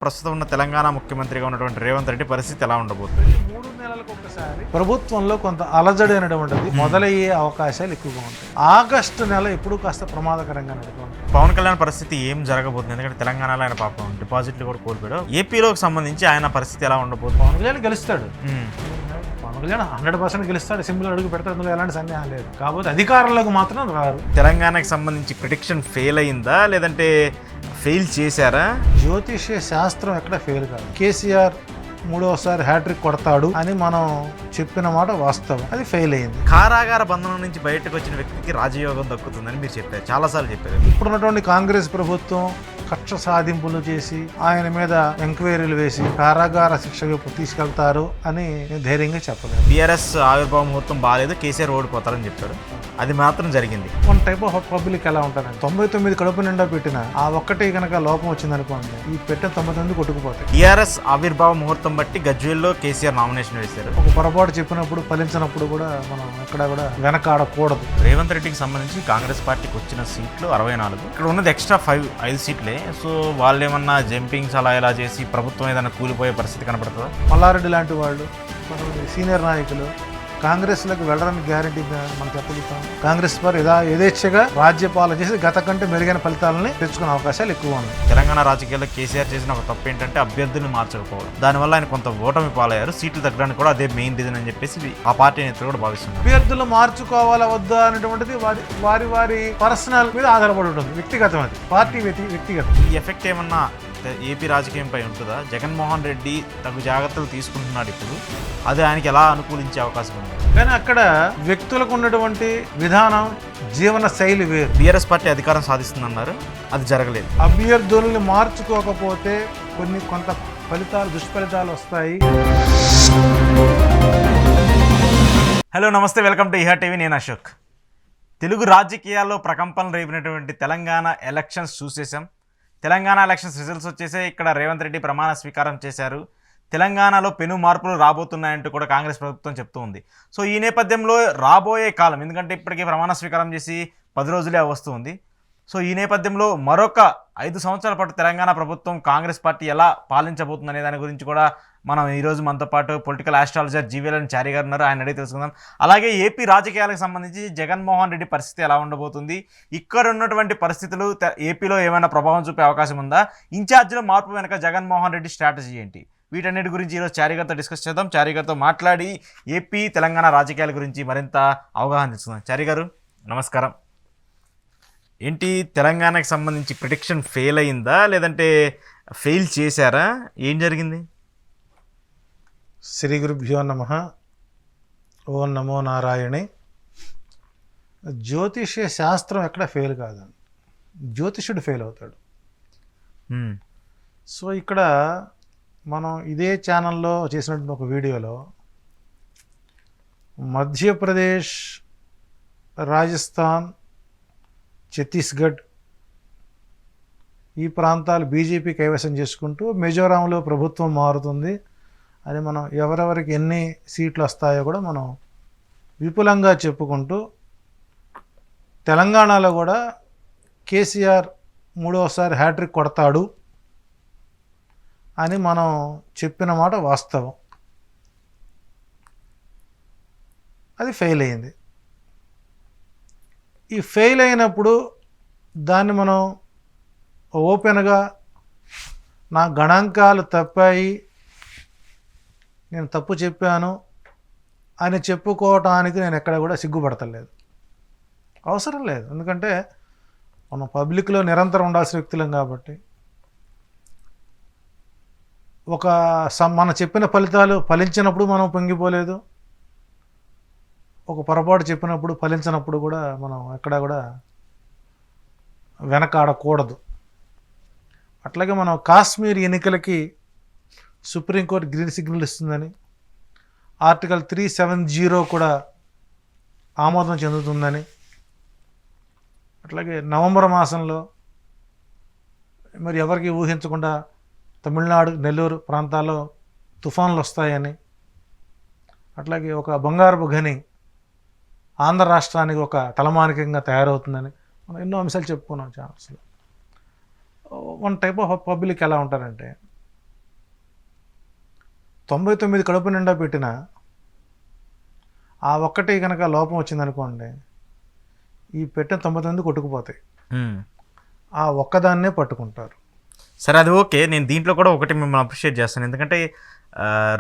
ప్రస్తుతం ఉన్న తెలంగాణ ముఖ్యమంత్రిగా ఉన్నటువంటి రేవంత్ రెడ్డి పరిస్థితి ఎలా ఉండబోతుంది? 3 నెలలకు ఒకసారి ప్రభుత్వంలో కొంత అలజడి అనేటువంటిది మొదలయ్యే అవకాశాలు ఎక్కువగా ఉంటాయి. ఆగస్టు నెల ఎప్పుడు కాస్త ప్రమాదకరంగా నడుస్తుంది. పవన్ కళ్యాణ్ పరిస్థితి ఏం జరగబోతుంది? ఎందుకంటే తెలంగాణలో ఆయన పాపం డిపాజిట్లు కూడా కోల్పోయాడు. ఏపీలోకి సంబంధించి ఆయన పరిస్థితి ఎలా ఉండబోతుంది? పవన్ కళ్యాణ్ గెలుస్తాడు. పవన్ కళ్యాణ్ 100% గెలుస్తాడు. సింపుల్ అడుగు పెడతాడు. అందులో ఎలాంటి సందేహం లేదు. కాకపోతే అధికారంలోకి మాత్రం రారు. తెలంగాణకి సంబంధించి ప్రిడిక్షన్ ఫెయిల్ అయిందా లేదంటే ఫెయిల్ చేశారా? జ్యోతిష్య శాస్త్రం ఎక్కడ ఫెయిల్ కాదు. కేసీఆర్ 3వసారి హ్యాట్రిక్ కొడతాడు అని మనం చెప్పిన మాట వాస్తవం. అది ఫెయిల్ అయింది. కారాగార బంధనం నుంచి బయటకు వచ్చిన వ్యక్తికి రాజయోగం దక్కుతుందని మీరు చెప్పారు, చాలాసార్లు చెప్పారు. ఇప్పుడున్నటువంటి కాంగ్రెస్ ప్రభుత్వం కక్ష సాధింపులు చేసి ఆయన మీద ఎంక్వైరీలు వేసి కారాగార శిక్ష వైపు తీసుకెళ్తారు అని ధైర్యంగా చెప్పలేదు. టీఆర్ఎస్ ఆవిర్భావ ముహూర్తం బాగాలేదు, కేసీఆర్ ఓడిపోతారని చెప్పారు. అది మాత్రం జరిగింది. వన్ టైప్ ఆఫ్ పబ్లిక్ ఎలా ఉంటారండి, 99 కడుపు నిండా పెట్టిన ఆ ఒక్కటి కనుక లోపం వచ్చింది అనుకోండి, ఈ పెట్టిన 99 కొట్టుకుపోతాయి. టీఆర్ఎస్ ఆవిర్భావ ముహూర్తం బట్టి గజ్వేల్లో కేసీఆర్ నామినేషన్ వేశారు. ఒక పొరపాటు చెప్పినప్పుడు ఫలించినప్పుడు కూడా మనం ఎక్కడ కూడా వెనకాడకూడదు. రేవంత్ రెడ్డికి సంబంధించి కాంగ్రెస్ పార్టీకి వచ్చిన సీట్లు 64. ఇక్కడ ఉన్నది ఎక్స్ట్రా 5 సీట్లే. సో వాళ్ళు ఏమన్నా జంపింగ్స్ అలా ఇలా చేసి ప్రభుత్వం ఏదైనా కూలిపోయే పరిస్థితి కనపడుతుందా? మల్లారెడ్డి లాంటి వాళ్ళు సీనియర్ నాయకులు కాంగ్రెస్లోకి వెళ్ళడానికి గ్యారంటీ మనం చెప్పగలుగుతాం. కాంగ్రెస్ వారు యథేచ్ఛగా రాజ్యపాలన చేసి గత కంటే మెరుగైన ఫలితాలని తెచ్చుకునే అవకాశాలు ఎక్కువ ఉన్నాయి. తెలంగాణ రాజకీయాల్లో కేసీఆర్ చేసిన ఒక తప్పు ఏంటంటే అభ్యర్థులను మార్చకపోవడం. దానివల్ల ఆయన కొంత ఓటమి పాలయ్యారు. సీట్లు తగ్గడానికి కూడా అదే మెయిన్ రీజన్ అని చెప్పేసి ఆ పార్టీ నేతలు కూడా భావిస్తున్నారు. అభ్యర్థులు మార్చుకోవాలా వద్దా అనేటువంటిది వారి పర్సనల్ మీద ఆధారపడి ఉంటుంది. వ్యక్తిగతం, అది పార్టీ వ్యక్తిగతం. ఈ ఎఫెక్ట్ ఏమన్నా ఏపీ రాజకీయంపై ఉంటుందా? జగన్మోహన్ రెడ్డి తగు జాగ్రత్తలు తీసుకుంటున్నాడు ఇప్పుడు, అది ఆయనకి ఎలా అనుకూలించే అవకాశం ఉంది? కానీ అక్కడ వ్యక్తులకు ఉన్నటువంటి విధానం, జీవన శైలి వేరు. బీఆర్ఎస్ పార్టీ అధికారం సాధిస్తుందన్నారు, అది జరగలేదు. అభ్యర్థుల్ని మార్చుకోకపోతే కొంత దుష్ఫలితాలు వస్తాయి. హలో, నమస్తే, వెల్కమ్ టు ఇహా టీవీ. నేను అశోక్. తెలుగు రాజకీయాల్లో ప్రకంపనలు రేపినటువంటి తెలంగాణ ఎలక్షన్స్ చూసేసాం. తెలంగాణ ఎలక్షన్స్ రిజల్ట్స్ వచ్చేసే ఇక్కడ రేవంత్ రెడ్డి ప్రమాణ స్వీకారం చేశారు. తెలంగాణలో పెను మార్పులు రాబోతున్నాయంటూ కూడా కాంగ్రెస్ ప్రభుత్వం చెప్తూ ఉంది. సో ఈ నేపథ్యంలో రాబోయే కాలం, ఎందుకంటే ఇప్పటికీ ప్రమాణ స్వీకారం చేసి 10 రోజులే వస్తుంది. సో ఈ నేపథ్యంలో మరొక 5 సంవత్సరాల పాటు తెలంగాణ ప్రభుత్వం కాంగ్రెస్ పార్టీ ఎలా పాలించబోతుంది అనే దాని గురించి కూడా మనం ఈరోజు మనతో పాటు పొలిటికల్ ఆస్ట్రాలజర్ జీవీఎల్ చారి గారు ఉన్నారు, ఆయన అడిగి తెలుసుకుందాం. అలాగే ఏపీ రాజకీయాలకు సంబంధించి జగన్మోహన్ రెడ్డి పరిస్థితి ఎలా ఉండబోతుంది, ఇక్కడ ఉన్నటువంటి పరిస్థితులు ఏపీలో ఏమైనా ప్రభావం చూపే అవకాశం ఉందా, ఇన్ఛార్జ్లో మార్పు వెనక జగన్మోహన్ రెడ్డి స్ట్రాటజీ ఏంటి, వీటన్నిటి గురించి ఈరోజు చారి గారితో డిస్కస్ చేద్దాం. చారి గారితో మాట్లాడి ఏపీ తెలంగాణ రాజకీయాల గురించి మరింత అవగాహన తెలుసుకుందాం. చారి గారు నమస్కారం. ఏంటి తెలంగాణకి సంబంధించి ప్రిడిక్షన్ ఫెయిల్ అయిందా లేదంటే ఫెయిల్ చేశారా? ఏం జరిగింది? శ్రీ గురుభ్యో నమః. ఓం నమో నారాయణే. జ్యోతిష్య శాస్త్రం ఎక్కడ ఫెయిల్ కాదండి, జ్యోతిష్యుడు ఫెయిల్ అవుతాడు. సో ఇక్కడ మనం ఇదే ఛానల్లో చేసినటువంటి ఒక వీడియోలో మధ్యప్రదేశ్, రాజస్థాన్, ఛత్తీస్గఢ్ ఈ ప్రాంతాలు బీజేపీ కైవసం చేసుకుంటూ మిజోరాంలో ప్రభుత్వం మారుతుంది అని మనం ఎవరెవరికి ఎన్ని సీట్లు వస్తాయో కూడా మనం విపులంగా చెప్పుకుంటూ, తెలంగాణలో కూడా కేసీఆర్ 3వసారి హ్యాట్రిక్ కొడతాడు అని మనం చెప్పిన మాట వాస్తవం. అది ఫెయిల్ అయింది. ఈ ఫెయిల్ అయినప్పుడు దాన్ని మనం ఓపెన్గా నా గణాంకాలు తప్పాయి, నేను తప్పు చెప్పాను అని చెప్పుకోవటానికి నేను ఎక్కడ కూడా సిగ్గుపడతలేదు, అవసరం లేదు. ఎందుకంటే మనం పబ్లిక్లో నిరంతరం ఉండాల్సిన వ్యక్తులం కాబట్టి మన చెప్పిన ఫలితాలు ఫలించినప్పుడు మనం పొంగిపోలేదు, ఒక పొరపాటు చెప్పినప్పుడు ఫలించినప్పుడు కూడా మనం ఎక్కడా కూడా వెనకాడకూడదు. అట్లాగే మనం కాశ్మీర్ ఎన్నికలకి సుప్రీంకోర్టు గ్రీన్ సిగ్నల్ ఇస్తుందని, ఆర్టికల్ 370 కూడా ఆమోదం చెందుతుందని, అట్లాగే నవంబర్ మాసంలో మరి ఎవరికి ఊహించకుండా తమిళనాడు, నెల్లూరు ప్రాంతాల్లో తుఫాన్లు వస్తాయని, అట్లాగే ఒక బంగారపు గని ఆంధ్ర రాష్ట్రానికి ఒక తలమానికంగా తయారవుతుందని మనం ఎన్నో అంశాలు చెప్పుకున్నాం ఛానల్స్లో. వన్ టైప్ ఆఫ్ పబ్లిక్ ఎలా ఉంటారంటే, 99 కడుపు నిండా పెట్టిన ఆ ఒక్కటి కనుక లోపం వచ్చిందనుకోండి, ఈ పెట్టిన 99 కొట్టుకుపోతాయి. ఆ ఒక్కదాన్నే పట్టుకుంటారు. సరే, అది ఓకే. నేను దీంట్లో కూడా ఒకటి మిమ్మల్ని అప్రిషియేట్ చేస్తాను. ఎందుకంటే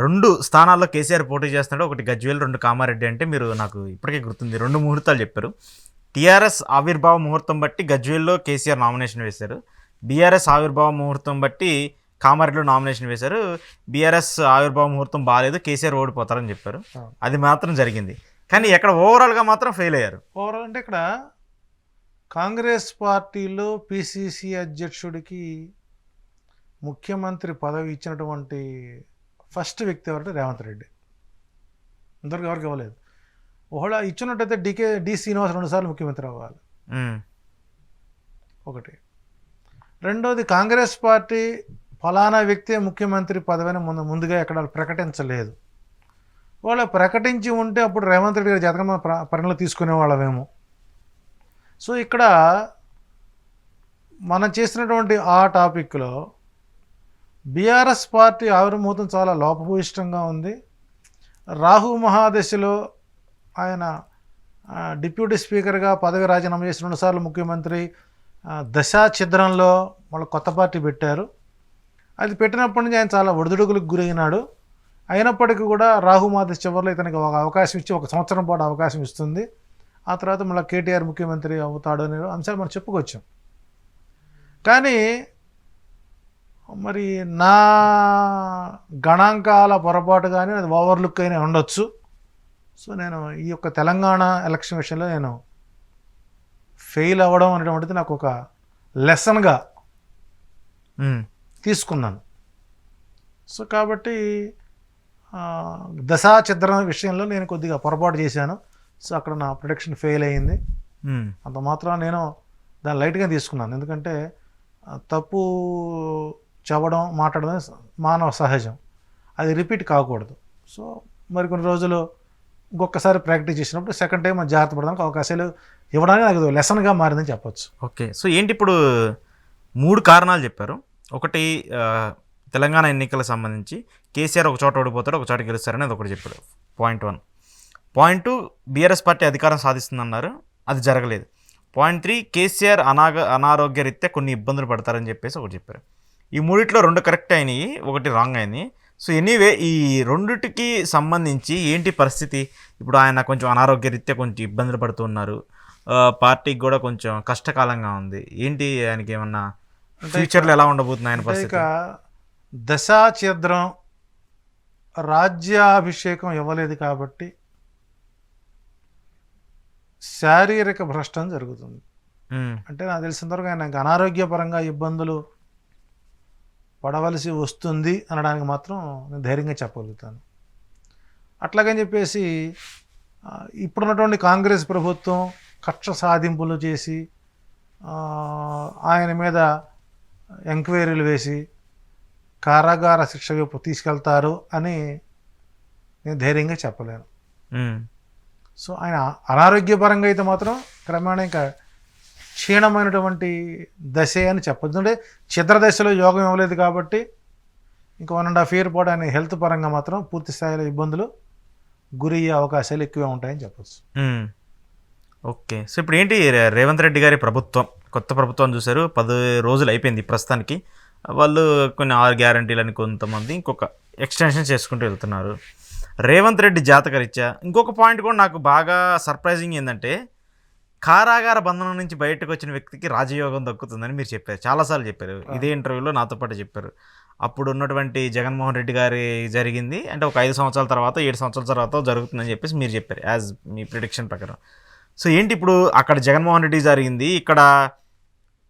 2 స్థానాల్లో కేసీఆర్ పోటీ చేస్తున్నాడు. ఒకటి గజ్వేల్, 2 కామారెడ్డి. అంటే మీరు నాకు ఇప్పటికే గుర్తుంది, 2 ముహూర్తాలు చెప్పారు. టీఆర్ఎస్ ఆవిర్భావ ముహూర్తం బట్టి గజ్వేల్లో కేసీఆర్ నామినేషన్ వేశారు. బీఆర్ఎస్ ఆవిర్భావ ముహూర్తం బట్టి కామారెడ్డిలో నామినేషన్ వేశారు. బీఆర్ఎస్ ఆవిర్భావ ముహూర్తం బాగాలేదు, కేసీఆర్ ఓడిపోతారని చెప్పారు. అది మాత్రం జరిగింది. కానీ ఎక్కడ ఓవరాల్గా మాత్రం ఫెయిల్ అయ్యారు. ఓవరాల్ అంటే ఇక్కడ కాంగ్రెస్ పార్టీలో పిసిసి అధ్యక్షుడికి ముఖ్యమంత్రి పదవి ఇచ్చినటువంటి ఫస్ట్ వ్యక్తి ఎవరంటే రేవంత్ రెడ్డి. ఇంతవరకు ఎవరికి ఇవ్వలేదు. ఒకవేళ ఇచ్చినట్టయితే డి శ్రీనివాస్ 2 సార్లు ముఖ్యమంత్రి అవ్వాలి. ఒకటి. రెండోది, కాంగ్రెస్ పార్టీ ఫలానా వ్యక్తే ముఖ్యమంత్రి పదవిని ముందుగా ఎక్కడ ప్రకటించలేదు. వాళ్ళు ప్రకటించి ఉంటే అప్పుడు రేవంత్ రెడ్డి గారి జాతకం పరిణలో తీసుకునేవాళ్ళమేమో. సో ఇక్కడ మనం చేసినటువంటి ఆ టాపిక్లో బీఆర్ఎస్ పార్టీ ఆవిర్భూతం చాలా లోపభూయిష్టంగా ఉంది. రాహు మహాదశలో ఆయన డిప్యూటీ స్పీకర్గా పదవి రాజీనామా చేసి 2 సార్లు ముఖ్యమంత్రి, దశా ఛిద్రంలో వాళ్ళు కొత్త పార్టీ పెట్టారు. అది పెట్టినప్పటి నుంచి ఆయన చాలా ఒడిదుడుకులకు గురైనాడు. అయినప్పటికీ కూడా రాహు మహాదశ చివరిలో ఇతనికి ఒక అవకాశం ఇచ్చి 1 సంవత్సరం పాటు అవకాశం ఇస్తుంది. ఆ తర్వాత మళ్ళీ కేటీఆర్ ముఖ్యమంత్రి అవుతాడు అనే అంశాలు మనం చెప్పుకొచ్చాం. కానీ మరి నా గణాంకాల పొరపాటు కానీ అది ఓవర్లుక్ అయినా ఉండొచ్చు. సో నేను ఈ యొక్క తెలంగాణ ఎలక్షన్ విషయంలో నేను ఫెయిల్ అవ్వడం అనేటువంటిది నాకు ఒక లెసన్గా తీసుకున్నాను. సో కాబట్టి దశా చిత్రం విషయంలో నేను కొద్దిగా పొరపాటు చేశాను. సో అక్కడ నా ప్రొడక్షన్ ఫెయిల్ అయ్యింది. అంత మాత్రం నేను దాన్ని లైట్గా తీసుకున్నాను. ఎందుకంటే తప్పు చెప్పడం, మాట్లాడడం మానవ సహజం, అది రిపీట్ కాకూడదు. సో మరికొన్ని రోజులు ఇంకొకసారి ప్రాక్టీస్ చేసినప్పుడు సెకండ్ టైం జాగ్రత్త పడడానికి అవకాశాలు ఇవ్వడానికి నాకు లెసన్గా మారిందని చెప్పొచ్చు. ఓకే. సో ఏంటి ఇప్పుడు 3 కారణాలు చెప్పారు. ఒకటి, తెలంగాణ ఎన్నికలకు సంబంధించి కేసీఆర్ ఒక చోట ఓడిపోతాడు, ఒక చోట గెలుస్తారని అది ఒకటి చెప్పాడు. పాయింట్ 1. పాయింట్ 2, బీఆర్ఎస్ పార్టీ అధికారం సాధిస్తుందన్నారు, అది జరగలేదు. పాయింట్ 3, కేసీఆర్ అనారోగ్య రీత్యా కొన్ని ఇబ్బందులు పడతారని చెప్పేసి ఒకటి చెప్పారు. ఈ 3లో 2 కరెక్ట్ అయినాయి, 1 రాంగ్ అయింది. సో ఎనీవే, ఈ 2టికి సంబంధించి ఏంటి పరిస్థితి? ఇప్పుడు ఆయన కొంచెం అనారోగ్య రీత్యా కొంచెం ఇబ్బందులు పడుతున్నారు, పార్టీకి కూడా కొంచెం కష్టకాలంగా ఉంది. ఏంటి ఆయనకి ఏమన్నా ఫ్యూచర్లో ఎలా ఉండబోతుంది ఆయన పరిస్థితి? దశా ఛిద్రం రాజ్యాభిషేకం ఇవ్వలేదు కాబట్టి శారీరక భ్రష్టం జరుగుతుంది. అంటే నాకు తెలిసినంతవరకు ఆయన అనారోగ్యపరంగా ఇబ్బందులు పడవలసి వస్తుంది అనడానికి మాత్రం నేను ధైర్యంగా చెప్పగలుగుతాను. అట్లాగని చెప్పేసి ఇప్పుడున్నటువంటి కాంగ్రెస్ ప్రభుత్వం కక్ష సాధింపులు చేసి ఆయన మీద ఎంక్వైరీలు వేసి కారాగార శిక్ష వైపు తీసుకెళ్తారు అని నేను ధైర్యంగా చెప్పలేను. సో ఆయన అనారోగ్యపరంగా అయితే మాత్రం క్రమేణా ఇంకా క్షీణమైనటువంటి దశే అని చెప్పొచ్చు. అంటే చిత్ర దశలో యోగం ఇవ్వలేదు కాబట్టి ఇంకా 1.5 year పాటు ఆయన హెల్త్ పరంగా మాత్రం పూర్తి స్థాయిలో ఇబ్బందులు గురయ్యే అవకాశాలు ఎక్కువే ఉంటాయని చెప్పచ్చు. ఓకే. సో ఇప్పుడు ఏంటి, రేవంత్ రెడ్డి గారి ప్రభుత్వం, కొత్త ప్రభుత్వం చూశారు, 10 రోజులు అయిపోయింది ప్రస్తుతానికి. వాళ్ళు కొన్ని 6 గ్యారంటీలని కొంతమంది ఇంకొక ఎక్స్టెన్షన్ చేసుకుంటూ వెళ్తున్నారు. రేవంత్ రెడ్డి జాతకరీత్యా ఇంకొక పాయింట్ కూడా నాకు బాగా సర్ప్రైజింగ్ ఏంటంటే, కారాగార బంధనం నుంచి బయటకు వచ్చిన వ్యక్తికి రాజయోగం దక్కుతుందని మీరు చెప్పారు, చాలాసార్లు చెప్పారు. ఇదే ఇంటర్వ్యూలో నాతో పాటు చెప్పారు. అప్పుడు ఉన్నటువంటి జగన్మోహన్ రెడ్డి గారి జరిగింది అంటే ఒక 5 సంవత్సరాల తర్వాత 7 సంవత్సరాల తర్వాత జరుగుతుందని చెప్పేసి మీరు చెప్పారు యాజ్ మీ ప్రిడిక్షన్ ప్రకారం. సో ఏంటి ఇప్పుడు అక్కడ జగన్మోహన్ రెడ్డి జరిగింది, ఇక్కడ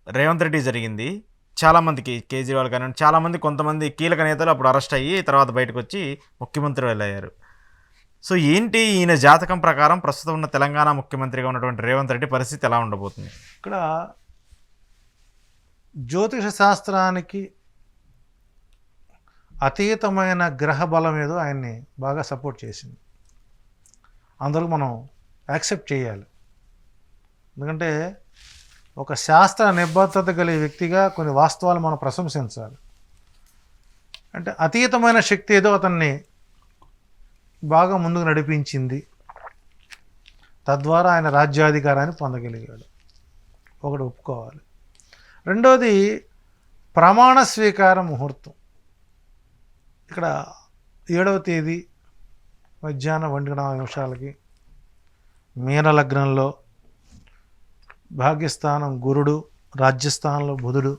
రేవంత్ రెడ్డి జరిగింది. చాలామందికి కేజ్రీవాల్ కానీ చాలామంది కొంతమంది కీలక నేతలు అప్పుడు అరెస్ట్ అయ్యి తర్వాత బయటకు వచ్చి ముఖ్యమంత్రులు అయ్యారు. సో ఏంటి ఈయన జాతకం ప్రకారం ప్రస్తుతం ఉన్న తెలంగాణ ముఖ్యమంత్రిగా ఉన్నటువంటి రేవంత్ రెడ్డి పరిస్థితి ఎలా ఉండబోతుంది? ఇక్కడ జ్యోతిష శాస్త్రానికి అతీతమైన గ్రహ బలం ఏదో ఆయన్ని బాగా సపోర్ట్ చేసింది. అందరూ మనం యాక్సెప్ట్ చేయాలి. ఎందుకంటే ఒక శాస్త్ర నిబద్ధత కలిగే వ్యక్తిగా కొన్ని వాస్తవాలు మనం ప్రశంసించాలి. అంటే అతీతమైన శక్తి ఏదో అతన్ని బాగా ముందుకు నడిపించింది. తద్వారా ఆయన రాజ్యాధికారాన్ని పొందగలిగాడు. ఒకటి ఒప్పుకోవాలి. రెండోది ప్రమాణ స్వీకార ముహూర్తం. ఇక్కడ 7వ తేదీ మధ్యాహ్నం 1:04 మీన లగ్నంలో భాగ్యస్థానం గురుడు, రాజ్యస్థానంలో బుధుడు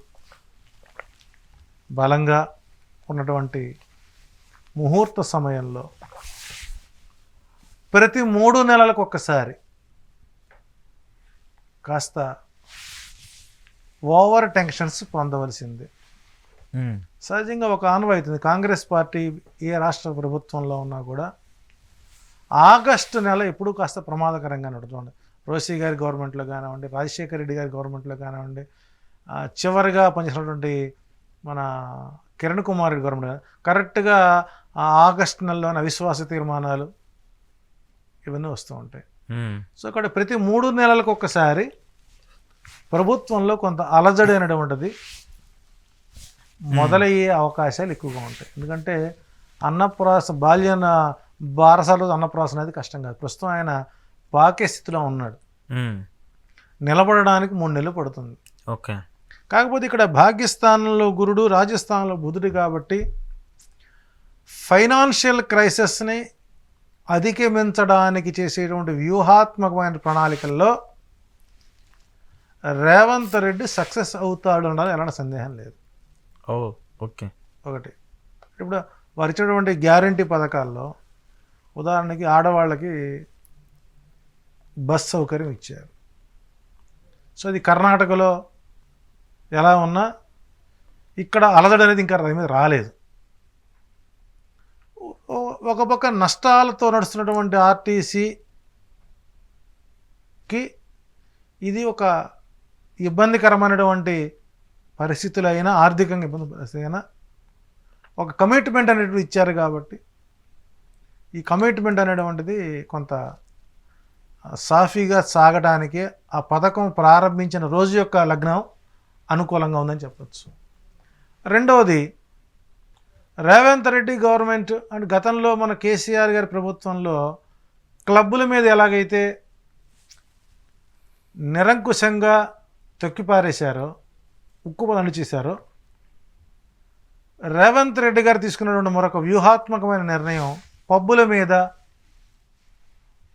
బలంగా ఉన్నటువంటి ముహూర్త సమయంలో ప్రతి 3 నెలలకు ఒక్కసారి కాస్త ఓవర్ టెన్షన్స్ పొందవలసిందే. సహజంగా ఒక ఆనవాయితీ. కాంగ్రెస్ పార్టీ ఏ రాష్ట్ర ప్రభుత్వంలో ఉన్నా కూడా ఆగస్టు నెల ఎప్పుడూ కాస్త ప్రమాదకరంగా నడుతుంది. రోసీ గారి గవర్నమెంట్లో కానివ్వండి, రాజశేఖర రెడ్డి గారి గవర్నమెంట్లో కానివ్వండి, చివరిగా పనిచేసినటువంటి మన కిరణ్ కుమార్ రెడ్డి గవర్నమెంట్ కరెక్ట్గా ఆగస్టు నెలలోని అవిశ్వాస తీర్మానాలు ఇవన్నీ వస్తూ ఉంటాయి. సో అక్కడ ప్రతి 3 నెలలకు ఒక్కసారి ప్రభుత్వంలో కొంత అలజడి అనేటువంటిది మొదలయ్యే అవకాశాలు ఎక్కువగా ఉంటాయి. ఎందుకంటే బాల్యన బారసాలు అన్నప్రాసన అనేది కష్టం కాదు. ప్రస్తుతం ఆయన పాకే స్థితిలో ఉన్నాడు. నిలబడడానికి 3 నెలలు పడుతుంది. ఓకే. కాకపోతే ఇక్కడ భాగ్యస్థానంలో గురుడు, రాజస్థానంలో బుధుడు కాబట్టి ఫైనాన్షియల్ క్రైసిస్ని అధిగమించడానికి చేసేటువంటి వ్యూహాత్మకమైన ప్రణాళికల్లో రేవంత్ రెడ్డి సక్సెస్ అవుతాడు అనడానికి ఎలాంటి సందేహం లేదు. ఓకే. ఒకటి, ఇప్పుడు వారు ఇచ్చినటువంటి గ్యారంటీ పథకాల్లో ఉదాహరణకి ఆడవాళ్ళకి బస్ సౌకర్యం ఇచ్చారు. సో అది కర్ణాటకలో ఎలా ఉన్నా ఇక్కడ అలజడి అనేది ఇంకా మీద రాలేదు. ఒక పక్క నష్టాలతో నడుస్తున్నటువంటి ఆర్టీసీకి ఇది ఒక ఇబ్బందికరమైనటువంటి పరిస్థితులు అయినా, ఆర్థికంగా ఇబ్బంది పరిస్థితి అయినా ఒక కమిట్మెంట్ అనేటువంటి ఇచ్చారు కాబట్టి ఈ కమిట్మెంట్ అనేటువంటిది కొంత సాఫీగా సాగడానికి ఆ పథకం ప్రారంభించిన రోజు యొక్క లగ్నం అనుకూలంగా ఉందని చెప్పచ్చు. రెండవది, రేవంత్ రెడ్డి గవర్నమెంట్ అండ్ గతంలో మన కేసీఆర్ గారి ప్రభుత్వంలో క్లబ్బుల మీద ఎలాగైతే నిరంకుశంగా తొక్కిపారేశారో, ఉక్కుపదలు చేశారో, రేవంత్ రెడ్డి గారు తీసుకున్నటువంటి మరొక వ్యూహాత్మకమైన నిర్ణయం పబ్బుల మీద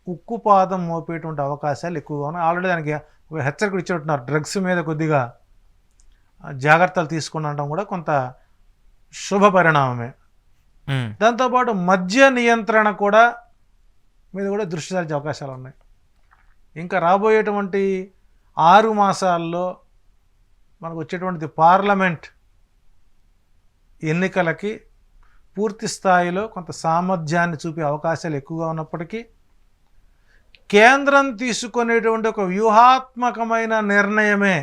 ఉక్కుపాదం మోపేటువంటి అవకాశాలు ఎక్కువగా ఉన్నాయి. ఆల్రెడీ దానికి ఒక హెచ్చరికలు ఇచ్చేట్టున్నారు. డ్రగ్స్ మీద కొద్దిగా జాగ్రత్తలు తీసుకునడం కూడా కొంత శుభ పరిణామమే. దాంతోపాటు మద్య నియంత్రణ కూడా మీద కూడా దృష్టి సారించే అవకాశాలు ఉన్నాయి. ఇంకా రాబోయేటువంటి 6 మాసాల్లో మనకు వచ్చేటువంటి పార్లమెంట్ ఎన్నికలకి పూర్తి స్థాయిలో కొంత సామర్థ్యాన్ని చూపే అవకాశాలు ఎక్కువగా ఉన్నప్పటికీ కేంద్రం తీసుకునేటువంటి ఒక వ్యూహాత్మకమైన నిర్ణయమే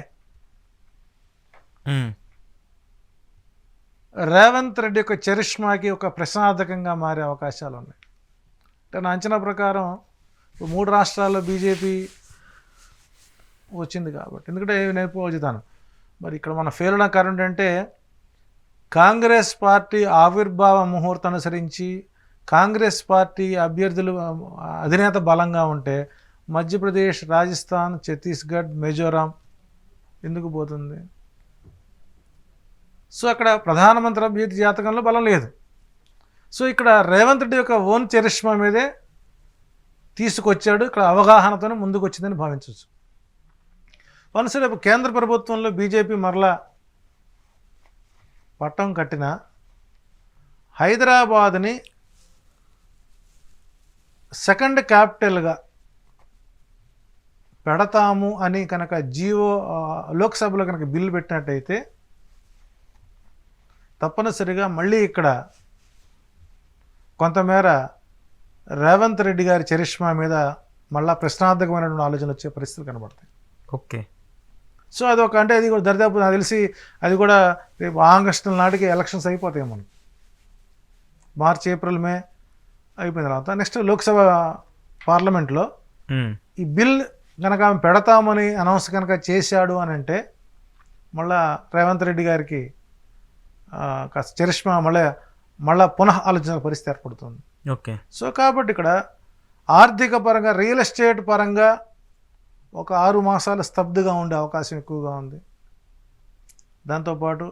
రేవంత్ రెడ్డి యొక్క చరిష్మాకి ఒక ప్రశ్నార్థకంగా మారే అవకాశాలు ఉన్నాయి. అంటే నా అంచనా ప్రకారం 3 రాష్ట్రాల్లో బీజేపీ వచ్చింది కాబట్టి, ఎందుకంటే నేను చెప్తాను మరి ఇక్కడ మన ఫెయిల్ అయిన కారణం ఏంటంటే కాంగ్రెస్ పార్టీ ఆవిర్భావ ముహూర్తం అనుసరించి కాంగ్రెస్ పార్టీ అభ్యర్థులు అధినేత బలంగా ఉంటే మధ్యప్రదేశ్, రాజస్థాన్, ఛత్తీస్గఢ్, మిజోరాం ఎందుకు పోతుంది? సో అక్కడ ప్రధానమంత్రి అభ్యర్థి జాతకంలో బలం లేదు. సో ఇక్కడ రేవంత్ రెడ్డి యొక్క ఓన్ చరిష్మా మీదే తీసుకొచ్చాడు. ఇక్కడ అవగాహనతోనే ముందుకు వచ్చిందని భావించవచ్చు. వన్స్ రేపు కేంద్ర ప్రభుత్వంలో బీజేపీ మరలా పట్టం కట్టిన హైదరాబాద్ని సెకండ్ క్యాపిటల్గా పెడతాము అని కనుక లోక్సభలో కనుక బిల్లు పెట్టినట్టయితే తప్పనిసరిగా మళ్ళీ ఇక్కడ కొంతమేర రేవంత్ రెడ్డి గారి చరిష్మా మీద మళ్ళా ప్రశ్నార్థకమైనటువంటి ఆలోచనలు వచ్చే పరిస్థితులు కనబడతాయి. ఓకే. సో అదొక, అంటే అది కూడా దరిదాపు నాకు తెలిసి అది కూడా రేపు ఆగస్టు నాటికి ఎలక్షన్స్ అయిపోతాయి. మనం మార్చ్, ఏప్రిల్, మే అయిపోయిన తర్వాత నెక్స్ట్ లోక్సభ పార్లమెంట్లో ఈ బిల్ కనుక పెడతామని అనౌన్స్ కనుక చేశాడు అని అంటే మళ్ళా రేవంత్ రెడ్డి గారికి కాస్త చరిష్మా మళ్ళా పునః ఆలోచన పరిస్థితి ఏర్పడుతుంది. ఓకే. సో కాబట్టి ఇక్కడ ఆర్థిక పరంగా రియల్ ఎస్టేట్ పరంగా ఒక 6 మాసాలు స్తబ్దుగా ఉండే అవకాశం ఎక్కువగా ఉంది. దాంతోపాటు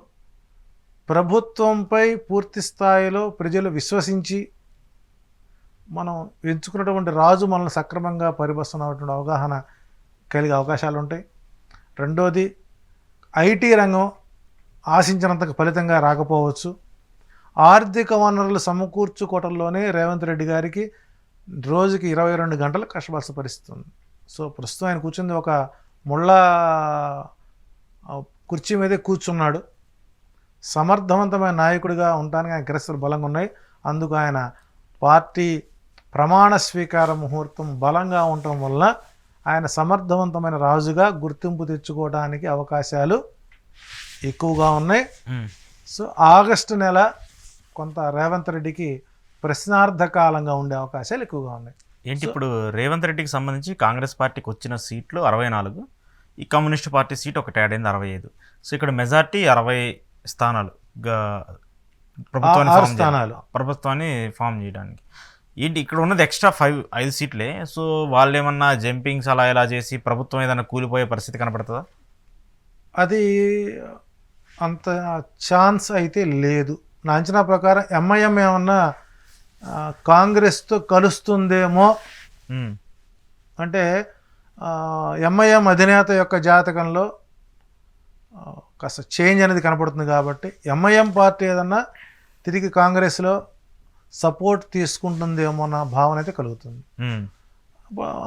ప్రభుత్వంపై పూర్తి స్థాయిలో ప్రజలు విశ్వసించి మనం ఎంచుకున్నటువంటి రాజు మనల్ని సక్రమంగా పరిపాలిస్తున్నటువంటి అవగాహన కలిగే అవకాశాలు ఉంటాయి. రెండోది, ఐటీ రంగం ఆశించినంత ఫలితంగా రాకపోవచ్చు. ఆర్థిక వనరులు సమకూర్చుకోవటంలోనే రేవంత్ రెడ్డి గారికి రోజుకి 22 గంటలు కష్టపడాల్సిన పరిస్థితి ఉంది. సో ప్రస్తుతం ఆయన కూర్చుంది ఒక ముళ్ళ కుర్చీ మీదే కూర్చున్నాడు. సమర్థవంతమైన నాయకుడిగా ఉండడానికి ఆయన గ్రస్తులు బలంగా ఉన్నాయి. అందుకు ఆయన పార్టీ ప్రమాణ స్వీకార ముహూర్తం బలంగా ఉండటం వల్ల ఆయన సమర్థవంతమైన రాజుగా గుర్తింపు తెచ్చుకోవడానికి అవకాశాలు ఎక్కువగా ఉన్నాయి. సో ఆగస్టు నెల కొంత రేవంత్ రెడ్డికి ప్రశ్నార్థకాలంగా ఉండే అవకాశాలు ఎక్కువగా ఉన్నాయి. ఏంటి ఇప్పుడు రేవంత్ రెడ్డికి సంబంధించి కాంగ్రెస్ పార్టీకి వచ్చిన సీట్లు 64, ఈ కమ్యూనిస్ట్ పార్టీ సీట్ ఒకటి యాడ్ అయింది 65. సో ఇక్కడ మెజార్టీ 60 స్థానాలు ప్రభుత్వాన్ని ఫామ్ చేయడానికి. ఏంటి ఇక్కడ ఉన్నది ఎక్స్ట్రా 5 సీట్లే. సో వాళ్ళు ఏమన్నా జంపింగ్స్ అలా ఇలా చేసి ప్రభుత్వం ఏదైనా కూలిపోయే పరిస్థితి కనపడుతుందా? అది అంత ఛాన్స్ అయితే లేదు. నా అంచనా ప్రకారం ఎంఐఎం ఏమన్నా కాంగ్రెస్తో కలుస్తుందేమో. అంటే ఎంఐఎం అధినేత యొక్క జాతకంలో కాస్త చేంజ్ అనేది కనపడుతుంది కాబట్టి ఎంఐఎం పార్టీ ఏదన్నా తిరిగి కాంగ్రెస్లో సపోర్ట్ తీసుకుంటుందేమో అన్న భావన అయితే కలుగుతుంది.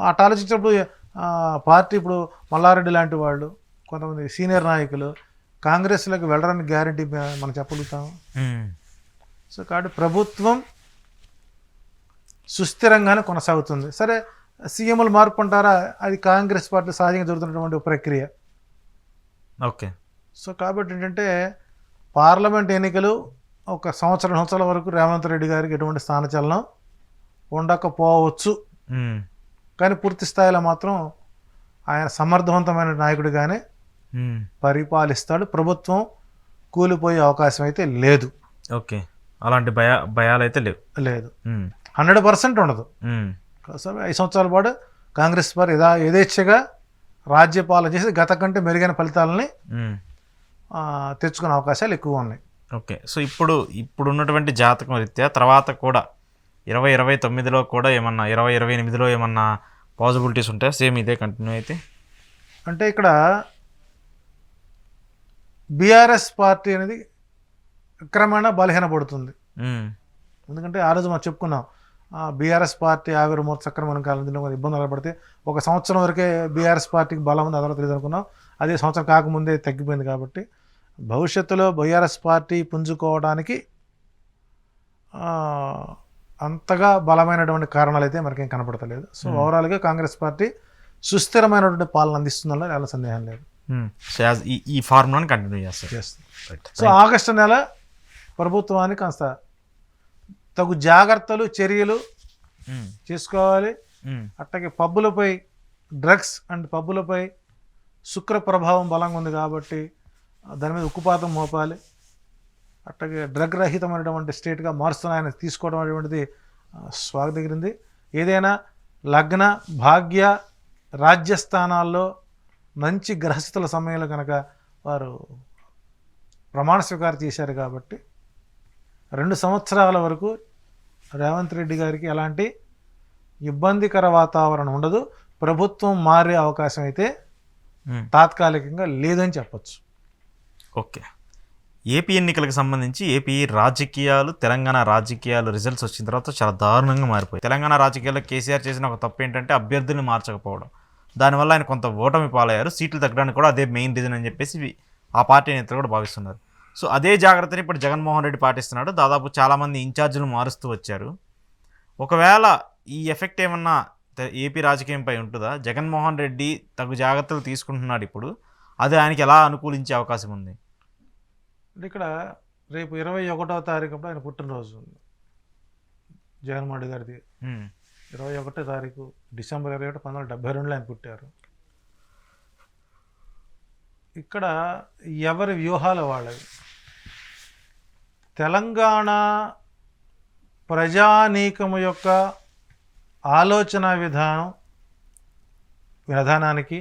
అటు ఆలోచించినప్పుడు పార్టీ ఇప్పుడు మల్లారెడ్డి లాంటి వాళ్ళు, కొంతమంది సీనియర్ నాయకులు కాంగ్రెస్లోకి వెళ్ళడానికి గ్యారంటీ మనం చెప్పగలుగుతాము. సో కాబట్టి ప్రభుత్వం సుస్థిరంగానే కొనసాగుతుంది. సరే, సీఎంలు మార్పు అంటారా, అది కాంగ్రెస్ పార్టీ సహజంగా జరుగుతున్నటువంటి ప్రక్రియ. ఓకే. సో కాబట్టి ఏంటంటే పార్లమెంట్ ఎన్నికలు ఒక సంవత్సరాల వరకు రేవంత్ రెడ్డి గారికి ఎటువంటి స్థానచలనం ఉండకపోవచ్చు. కానీ పూర్తి స్థాయిలో మాత్రం ఆయన సమర్థవంతమైన నాయకుడిగానే పరిపాలిస్తాడు. ప్రభుత్వం కూలిపోయే అవకాశం అయితే లేదు. ఓకే. అలాంటి భయాలు అయితే లేదు 100% ఉండదు. 5 సంవత్సరాల పాటు కాంగ్రెస్ పార్టీ యథేచ్ఛగా రాజ్యపాలన చేసి గత కంటే మెరుగైన ఫలితాలని తెచ్చుకునే అవకాశాలు ఎక్కువ ఉన్నాయి. ఓకే. సో ఇప్పుడు ఉన్నటువంటి జాతకం రీత్యా తర్వాత కూడా 2029లో కూడా ఏమన్నా 2028లో ఏమన్నా పాసిబిలిటీస్ ఉంటాయా సేమ్ ఇదే కంటిన్యూ అయితే? అంటే ఇక్కడ బీఆర్ఎస్ పార్టీ అనేది క్రమేణా బలహీనపడుతుంది. ఎందుకంటే ఆ రోజు మనం చెప్పుకున్నాం, బీఆర్ఎస్ పార్టీ ఆవిర్భూత సక్రమణ కాలం దీనిలో ఇబ్బందులు పడితే 1 సంవత్సరం వరకే బీఆర్ఎస్ పార్టీకి బలం ఉంది, అదొక తెలియదు అనుకున్నాం. అదే సంవత్సరం కాకముందే తగ్గిపోయింది. కాబట్టి భవిష్యత్తులో బీఆర్ఎస్ పార్టీ పుంజుకోవడానికి అంతగా బలమైనటువంటి కారణాలు అయితే మనకేం కనపడతలేదు. సో ఓవరాల్గా కాంగ్రెస్ పార్టీ సుస్థిరమైనటువంటి పాలన అందిస్తుందని ఎలా సందేహం లేదు. ఈ ఫార్ములాని కంటిన్యూ చేస్తారు. సో ఆగస్టు నెల ప్రభుత్వానికి కాస్త తగు జాగ్రత్తలు చర్యలు చేసుకోవాలి. అట్లాగే పబ్బులపై డ్రగ్స్ అండ్ పబ్బులపై శుక్ర ప్రభావం బలంగా ఉంది కాబట్టి దాని మీద ఉక్కుపాతం మోపాలి. అట్లాగే డ్రగ్ రహితమైనటువంటి స్టేట్గా మారుస్తున్న ఆయన తీసుకోవడం అనేటువంటిది స్వాగతగిరింది. ఏదైనా లగ్న భాగ్య రాజ్యస్థానాల్లో మంచి గ్రహస్థుల సమయంలో కనుక వారు ప్రమాణ స్వీకారం చేశారు కాబట్టి 2 సంవత్సరాల వరకు రేవంత్ రెడ్డి గారికి ఎలాంటి ఇబ్బందికర వాతావరణం ఉండదు. ప్రభుత్వం మారే అవకాశం అయితే తాత్కాలికంగా లేదని చెప్పచ్చు. ఓకే. ఏపీ ఎన్నికలకు సంబంధించి ఏపీ రాజకీయాలు, తెలంగాణ రాజకీయాలు రిజల్ట్స్ వచ్చిన తర్వాత చాలా దారుణంగా మారిపోయాయి. తెలంగాణ రాజకీయాల్లో కేసీఆర్ చేసిన ఒక తప్పు ఏంటంటే అభ్యర్థుల్ని మార్చకపోవడం. దానివల్ల ఆయన కొంత ఓటమి పాలయ్యారు. సీట్లు తగ్గడానికి కూడా అదే మెయిన్ రీజన్ అని చెప్పేసి ఆ పార్టీ నేతలు కూడా భావిస్తున్నారు. సో అదే జాగ్రత్తని ఇప్పుడు జగన్మోహన్ రెడ్డి పాటిస్తున్నాడు. దాదాపు చాలామంది ఇన్ఛార్జీలు మారుస్తూ వచ్చారు. ఒకవేళ ఈ ఎఫెక్ట్ ఏమన్నా ఏపీ రాజకీయంపై ఉంటుందా? జగన్మోహన్ రెడ్డి తగు జాగ్రత్తలు తీసుకుంటున్నాడు ఇప్పుడు, అది ఆయనకి ఎలా అనుకూలించే అవకాశం ఉంది? అంటే ఇక్కడ రేపు 21వ తారీఖు ఆయన పుట్టినరోజు జగన్మోహన్ రెడ్డి గారిది. 21వ తారీఖు డిసెంబర్ 21, 1972లో ఆయన పుట్టారు. ఇక్కడ ఎవరి వ్యూహాలు వాళ్ళవి. తెలంగాణ ప్రజానీకము యొక్క ఆలోచన విధానానికి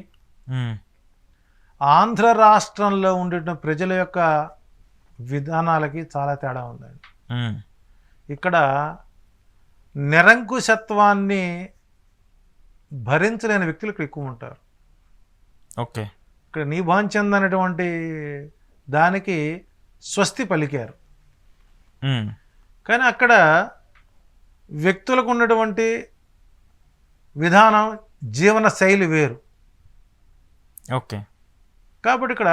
ఆంధ్ర రాష్ట్రంలో ఉండే ప్రజల యొక్క విధానాలకి చాలా తేడా ఉందండి. ఇక్కడ నిరంకుశత్వాన్ని భరించలేని వ్యక్తులు ఇక్కడ ఎక్కువ ఉంటారు. ఓకే. ఇక్కడ నీభాంచంద్ అనేటువంటి దానికి స్వస్తి పలికారు. కానీ అక్కడ వ్యక్తులకు ఉన్నటువంటి విధానం, జీవన శైలి వేరు. ఓకే. కాబట్టి ఇక్కడ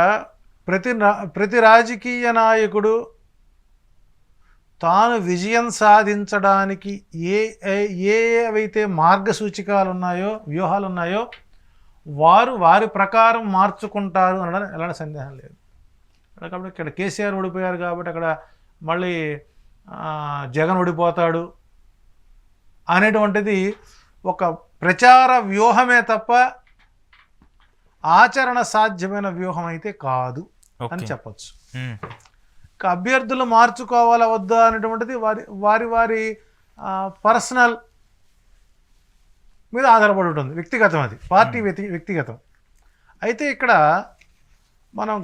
ప్రతి రాజకీయ నాయకుడు తాను విజయం సాధించడానికి ఏవైతే మార్గసూచికాలు ఉన్నాయో, వ్యూహాలు ఉన్నాయో వారి ప్రకారం మార్చుకుంటారు అనడం ఎలాంటి సందేహం లేదు. కాబట్టి ఇక్కడ కేసీఆర్ ఓడిపోయారు కాబట్టి అక్కడ మళ్ళీ జగన్ ఓడిపోతాడు అనేటువంటిది ఒక ప్రచార వ్యూహమే తప్ప ఆచరణ సాధ్యమైన వ్యూహం అయితే కాదు అని చెప్పచ్చు. అభ్యర్థులు మార్చుకోవాలా వద్దా అనేటువంటిది వారి పర్సనల్ మీద ఆధారపడి ఉంటుంది, వ్యక్తిగతం. అది పార్టీ వ్యక్తిగతం. అయితే ఇక్కడ మనం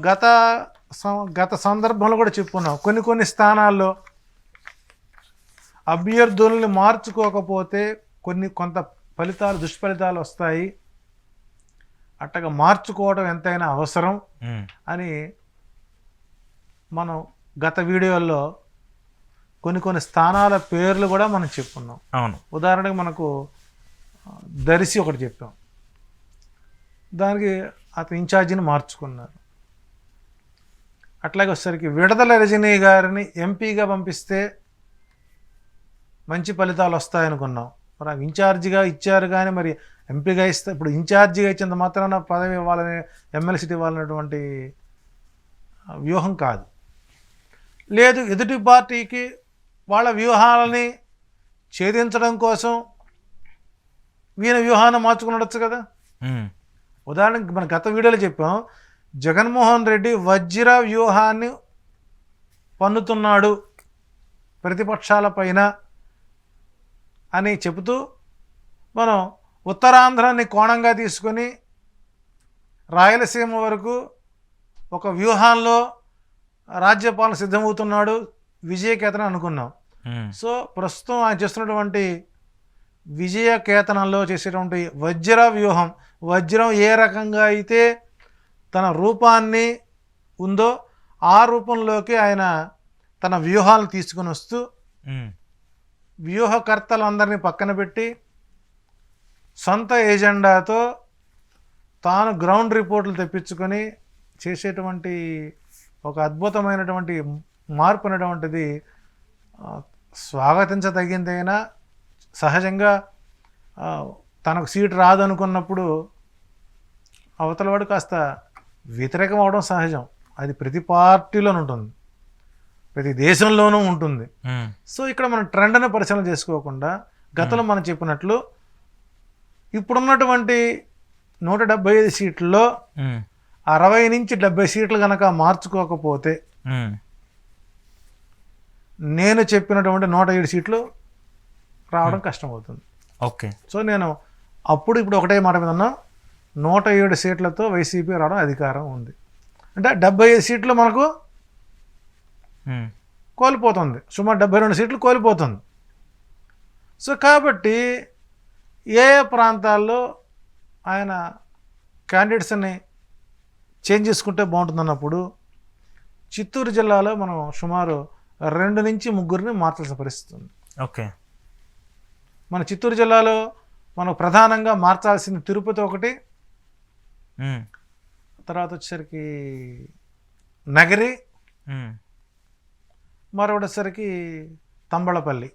గత సందర్భంలో కూడా చెప్పుకున్నాం, కొన్ని స్థానాల్లో అభ్యర్థుల్ని మార్చుకోకపోతే కొంత దుష్ఫలితాలు వస్తాయి, అట్టగా మార్చుకోవడం ఎంతైనా అవసరం అని మనం గత వీడియోల్లో కొన్ని స్థానాల పేర్లు కూడా మనం చెప్పుకున్నాం. అవును. ఉదాహరణకు మనకు దర్శి ఒకటి చెప్పాం, దానికి అతను ఇన్ఛార్జిని మార్చుకున్నారు. అట్లాగే వచ్చేసరికి విడదల రజనీ గారిని ఎంపీగా పంపిస్తే మంచి ఫలితాలు వస్తాయనుకున్నాం. మరి ఇన్ఛార్జిగా ఇచ్చారు, కానీ మరి ఎంపీగా ఇస్తే ఇప్పుడు ఇన్ఛార్జిగా ఇచ్చేంత మాత్రాన పదవి ఇవ్వాలని, ఎమ్మెల్సీ సీట్ ఇవ్వాలనేటువంటి వ్యూహం కాదు. లేదు, ఎదుటి పార్టీకి వాళ్ళ వ్యూహాలని ఛేదించడం కోసం వీళ్ళ వ్యూహాన్ని మార్చుకుని ఉండొచ్చు కదా. ఉదాహరణకి మన గత వీడియోలో చెప్పాం, జగన్మోహన్ రెడ్డి వజ్ర వ్యూహాన్ని పన్నుతున్నాడు ప్రతిపక్షాల పైన అని చెబుతూ మనం ఉత్తరాంధ్రాన్ని కోణంగా తీసుకొని రాయలసీమ వరకు ఒక వ్యూహాల్లో రాజ్యపాలన సిద్ధమవుతున్నాడు, విజయకేతనం అనుకున్నాం. సో ప్రస్తుతం ఆయన చేస్తున్నటువంటి విజయకేతనంలో చేసేటువంటి వజ్ర వ్యూహం, వజ్రం ఏ రకంగా అయితే తన రూపాన్ని ఉందో ఆ రూపంలోకి ఆయన తన వ్యూహాలను తీసుకుని వస్తూ వ్యూహకర్తలందరినీ పక్కన పెట్టి సొంత ఏజెండాతో తాను గ్రౌండ్ రిపోర్ట్లు తెప్పించుకొని చేసేటువంటి ఒక అద్భుతమైనటువంటి మార్పు అనేటువంటిది స్వాగతించదగిందైనా, సహజంగా తనకు సీటు రాదనుకున్నప్పుడు అవతలవాడు కాస్త వ్యతిరేకం అవడం సహజం. అది ప్రతి పార్టీలోనూ ఉంటుంది, ప్రతి దేశంలోనూ ఉంటుంది. సో ఇక్కడ మనం ట్రెండ్ని పరిశీలన చేసుకోకుండా గతంలో మనం చెప్పినట్లు ఇప్పుడున్నటువంటి 175 సీట్లలో 60 నుంచి 70 సీట్లు కనుక మార్చుకోకపోతే నేను చెప్పినటువంటి 107 సీట్లు రావడం కష్టమవుతుంది. ఓకే. సో నేను ఇప్పుడు ఒకటే మాట మీద ఉన్నా, 107 సీట్లతో వైసీపీ రావడం అధికారం ఉంది అంటే 75 సీట్లు మనకు కోల్పోతుంది, సుమారు 72 సీట్లు కోల్పోతుంది. సో కాబట్టి ఏ ప్రాంతాల్లో ఆయన క్యాండిడేట్స్ని చేంజ్ చేసుకుంటే బాగుంటుందన్నప్పుడు చిత్తూరు జిల్లాలో మనం సుమారు 2 నుంచి 3 మార్చాల్సిన పరిస్థితి ఉంది. ఓకే. మన చిత్తూరు జిల్లాలో మనం ప్రధానంగా మార్చాల్సింది తిరుపతి ఒకటి, తర్వాత వచ్చేసరికి నగరి, మరొకటిసరికి తంబళపల్లి.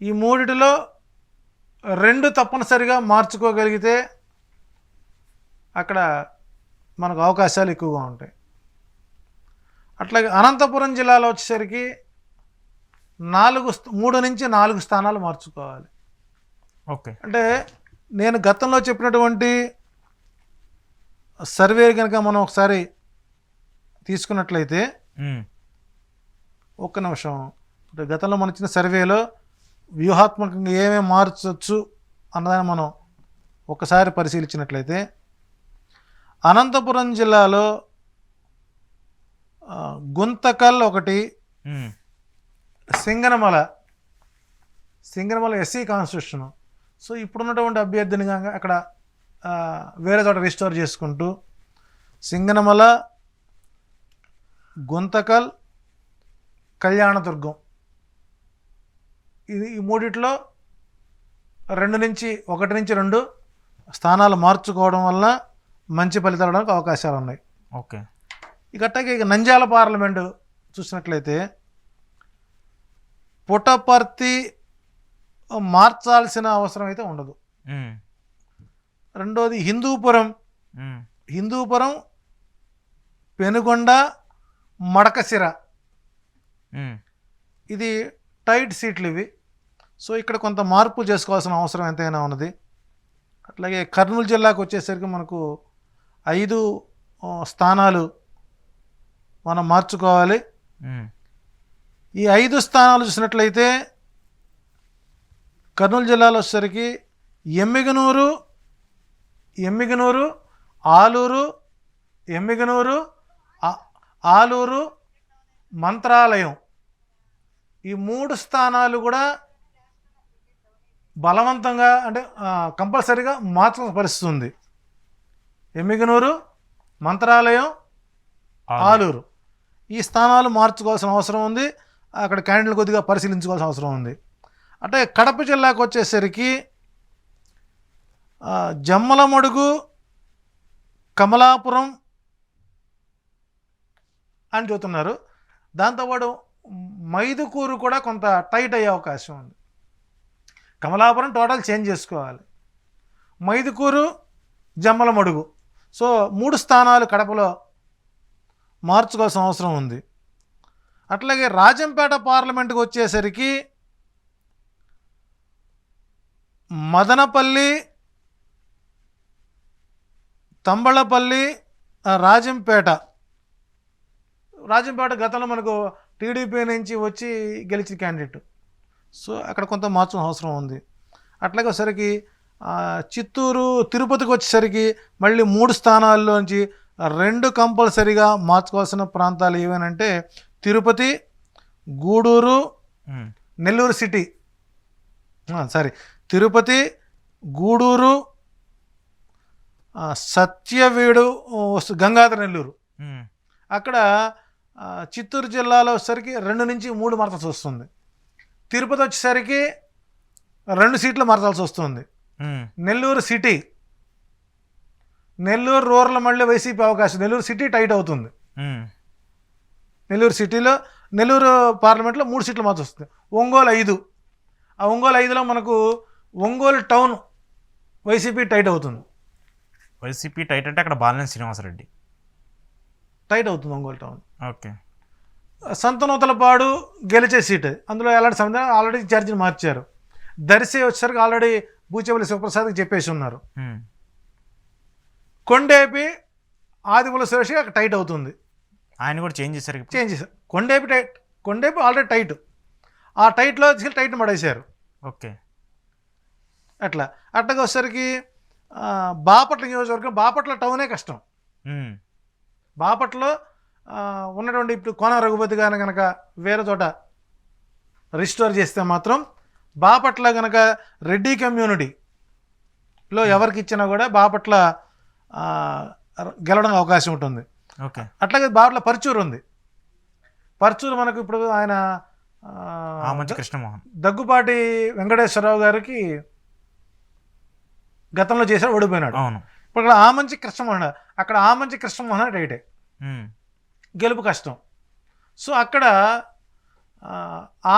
ఈ 3లో 2 తప్పనిసరిగా మార్చుకోగలిగితే అక్కడ మనకు అవకాశాలు ఎక్కువగా ఉంటాయి. అట్లాగే అనంతపురం జిల్లాలో వచ్చేసరికి 3 నుంచి 4 స్థానాలు మార్చుకోవాలి. ఓకే. అంటే నేను గతంలో చెప్పినటువంటి సర్వే కనుక మనం ఒకసారి తీసుకున్నట్లయితే, ఒక్క నిమిషం, ఇప్పుడు గతంలో మన ఇచ్చిన సర్వేలో వ్యూహాత్మకంగా ఏమేమి మార్చవచ్చు అన్నదాన్ని మనం ఒకసారి పరిశీలించినట్లయితే అనంతపురం జిల్లాలో గుంతకల్ ఒకటి, సింగనమల ఎస్సీ కాన్స్టిట్యూషన్. సో ఇప్పుడున్నటువంటి అభ్యర్థిని కాగా అక్కడ వేరే చోట రిస్టోర్ చేసుకుంటూ సింగనమల, గుంతకల్, కళ్యాణదుర్గం ఈ మూడిట్లో 1 నుంచి 2 స్థానాలు మార్చుకోవడం వల్ల మంచి ఫలితాలు రావడానికి అవకాశాలు ఉన్నాయి. ఓకే. ఇక నంద్యాల పార్లమెంటు చూసినట్లయితే పుట్టపర్తి మార్చాల్సిన అవసరం అయితే ఉండదు. రెండోది హిందూపురం, పెనుగొండ, మడకశిర ఇది టైట్ సీట్లు ఇవి. సో ఇక్కడ కొంత మార్పు చేసుకోవాల్సిన అవసరం ఎంతైనా ఉన్నది. అట్లాగే కర్నూలు జిల్లాకు వచ్చేసరికి మనకు 5 స్థానాలు మనం మార్చుకోవాలి. ఈ 5 స్థానాలు చూసినట్లయితే కర్నూలు జిల్లాలో వచ్చేసరికి ఎమ్మిగనూరు, ఆలూరు, మంత్రాలయం ఈ 3 స్థానాలు కూడా బలవంతంగా అంటే కంపల్సరీగా మార్చాల్సిన పరిస్థితి ఉంది. ఎమ్మిగనూరు, మంత్రాలయం, ఆలూరు ఈ స్థానాలు మార్చుకోవాల్సిన అవసరం ఉంది. అక్కడ క్యాండిడేట్లు కొద్దిగా పరిశీలించుకోవాల్సిన అవసరం ఉంది. అంటే కడప జిల్లాకు వచ్చేసరికి జమ్మలమడుగు, కమలాపురం అని చెబుతున్నారు. దాంతోపాటు మైదుకూరు కూడా కొంత టైట్ అయ్యే అవకాశం ఉంది. కమలాపురం టోటల్ చేంజ్ చేసుకోవాలి. మైదుకూరు, జమ్మలమడుగు సో 3 స్థానాలు కడపలో మార్చుకోవాల్సిన అవసరం ఉంది. అట్లాగే రాజంపేట పార్లమెంటుకు వచ్చేసరికి మదనపల్లి, తంబళపల్లి, రాజంపేట గతంలో మనకు టీడీపీ నుంచి వచ్చి గెలిచిన క్యాండిడేట్. సో అక్కడ కొంత మార్చడం అవసరం ఉంది. అట్లాగే వచ్చేసరికి చిత్తూరు, తిరుపతికి వచ్చేసరికి మళ్ళీ 3 స్థానాల్లోంచి 2 కంపల్సరీగా మార్చుకోవాల్సిన ప్రాంతాలు ఏమేనంటే తిరుపతి, గూడూరు, నెల్లూరు సిటీ తిరుపతి, గూడూరు, సత్యవేడు, గంగాధర నెల్లూరు. అక్కడ చిత్తూరు జిల్లాలో వచ్చేసరికి 2 నుంచి 3 మార్చాల్సి వస్తుంది. తిరుపతి వచ్చేసరికి 2 సీట్లు మార్చాల్సి వస్తుంది. నెల్లూరు సిటీ, నెల్లూరు రూరల్ మళ్ళీ వైసీపీ అవకాశం. నెల్లూరు సిటీ టైట్ అవుతుంది. నెల్లూరు సిటీలో నెల్లూరు పార్లమెంట్లో 3 సీట్లు మార్చి వస్తుంది. ఒంగోలు 5, ఆ ఒంగోలు 5లో మనకు ఒంగోలు టౌన్ వైసీపీ టైట్ అవుతుంది. వైసీపీ టైట్ అంటే అక్కడ బాలినేని శ్రీనివాసరెడ్డి టైట్ అవుతుంది ఒంగోలు టౌన్. ఓకే. సంతనూతలపాడు గెలిచే సీటు, అందులో ఎలాంటి సంబంధం ఆల్రెడీ ఛార్జీని మార్చారు. దర్శి వచ్చేసరికి ఆల్రెడీ బూచేపల్లి శివప్రసాద్కి చెప్పేసి ఉన్నారు. కొండేపి ఆదిమూల సురేష్ అక్కడ టైట్ అవుతుంది. ఆయన కూడా చేంజ్ చేశారు. కొండేపి ఆల్రెడీ టైట్, ఆ టైట్లో తీసుకెళ్ళి టైట్ని పడేశారు. ఓకే. అట్లాగే వచ్చేసరికి బాపట్ల నియోజకవర్గం, బాపట్ల టౌనే కష్టం. బాపట్లో ఉన్నటువంటి ఇప్పుడు కోన రఘుపతి గారిని కనుక వేరే చోట రిస్టోర్ చేస్తే మాత్రం బాపట్ల కనుక రెడ్డి కమ్యూనిటీలో ఎవరికి ఇచ్చినా కూడా బాపట్ల గెలవడానికి అవకాశం ఉంటుంది. ఓకే. అట్లాగే బాపట్ల పర్చూరు ఉంది. పర్చూరు మనకు ఇప్పుడు ఆయన కృష్ణమోహన్, దగ్గుపాటి వెంకటేశ్వరరావు గారికి గతంలో చేశాడు, ఓడిపోయినాడు. ఇప్పుడు అక్కడ ఆమంచి కృష్ణమోహన్, అక్కడ ఆమంచి కృష్ణమోహన్ రైటే, గెలుపు కష్టం. సో అక్కడ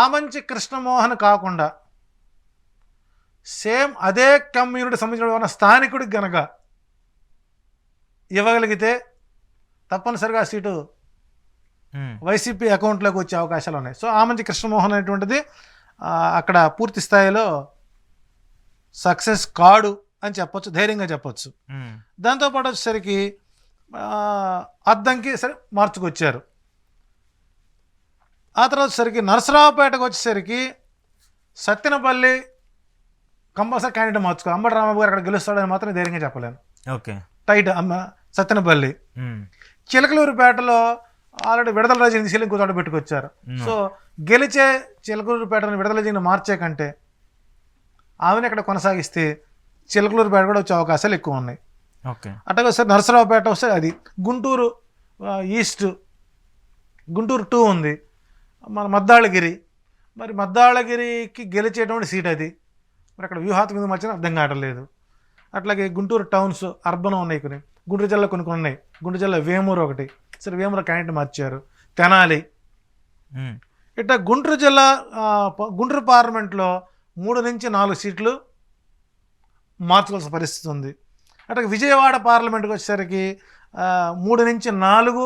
ఆమంచి కృష్ణమోహన్ కాకుండా సేమ్ అదే కమ్యూనిటీ సంబంధించిన స్థానికుడికి గనక ఇవ్వగలిగితే తప్పనిసరిగా సీటు వైసీపీ అకౌంట్లోకి వచ్చే అవకాశాలు ఉన్నాయి. సో ఆమంచి కృష్ణమోహన్ అనేటువంటిది అక్కడ పూర్తి స్థాయిలో సక్సెస్ కాడు అని చెప్పొచ్చు, ధైర్యంగా చెప్పొచ్చు. దాంతోపాటు వచ్చేసరికి అద్దంకి సరే మార్చుకొచ్చారు. ఆ తర్వాత వచ్చేసరికి నరసరావుపేటకు వచ్చేసరికి సత్తెనపల్లి కంపల్సరీ క్యాండిడేట్ మార్చుకో. అంబటి రాంబాబు గారు అక్కడ గెలుస్తాడని మాత్రం ధైర్యంగా చెప్పలేను. ఓకే. టైట్ సత్తెనపల్లి. చిలకలూరుపేటలో ఆల్రెడీ విడదల రజని తీసుకెళ్ళి ఇంకో చోట పెట్టుకొచ్చారు. సో గెలిచే చిలకలూరుపేటను విడదల రజని మార్చే కంటే ఆమెను ఇక్కడ కొనసాగిస్తే చిలకలూరుపేట కూడా వచ్చే అవకాశాలు ఎక్కువ ఉన్నాయి. ఓకే. అట్లాగే వస్తే నరసరావుపేట వస్తే అది గుంటూరు ఈస్ట్, గుంటూరు 2 ఉంది, మన మద్దాళగిరి. మరి మద్దాళగిరికి గెలిచేటువంటి సీట్ అది. మరి అక్కడ వ్యూహాత్మక మధ్యన అర్థం కావట్లేదు. అట్లాగే గుంటూరు టౌన్స్ అర్బన్ ఉన్నాయి, కొన్ని గుంటూరు జిల్లా కొన్ని ఉన్నాయి. గుంటూరు జిల్లా వేమూరు ఒకటి, సరే వేమూరు క్యాండిడేట్ మార్చారు. తెనాలి. ఇట్లా గుంటూరు జిల్లా గుంటూరు పార్లమెంట్లో 3 నుంచి 4 సీట్లు మార్చుకోవాల్సిన పరిస్థితి ఉంది. అట్లా విజయవాడ పార్లమెంట్కి వచ్చేసరికి 3 నుంచి 4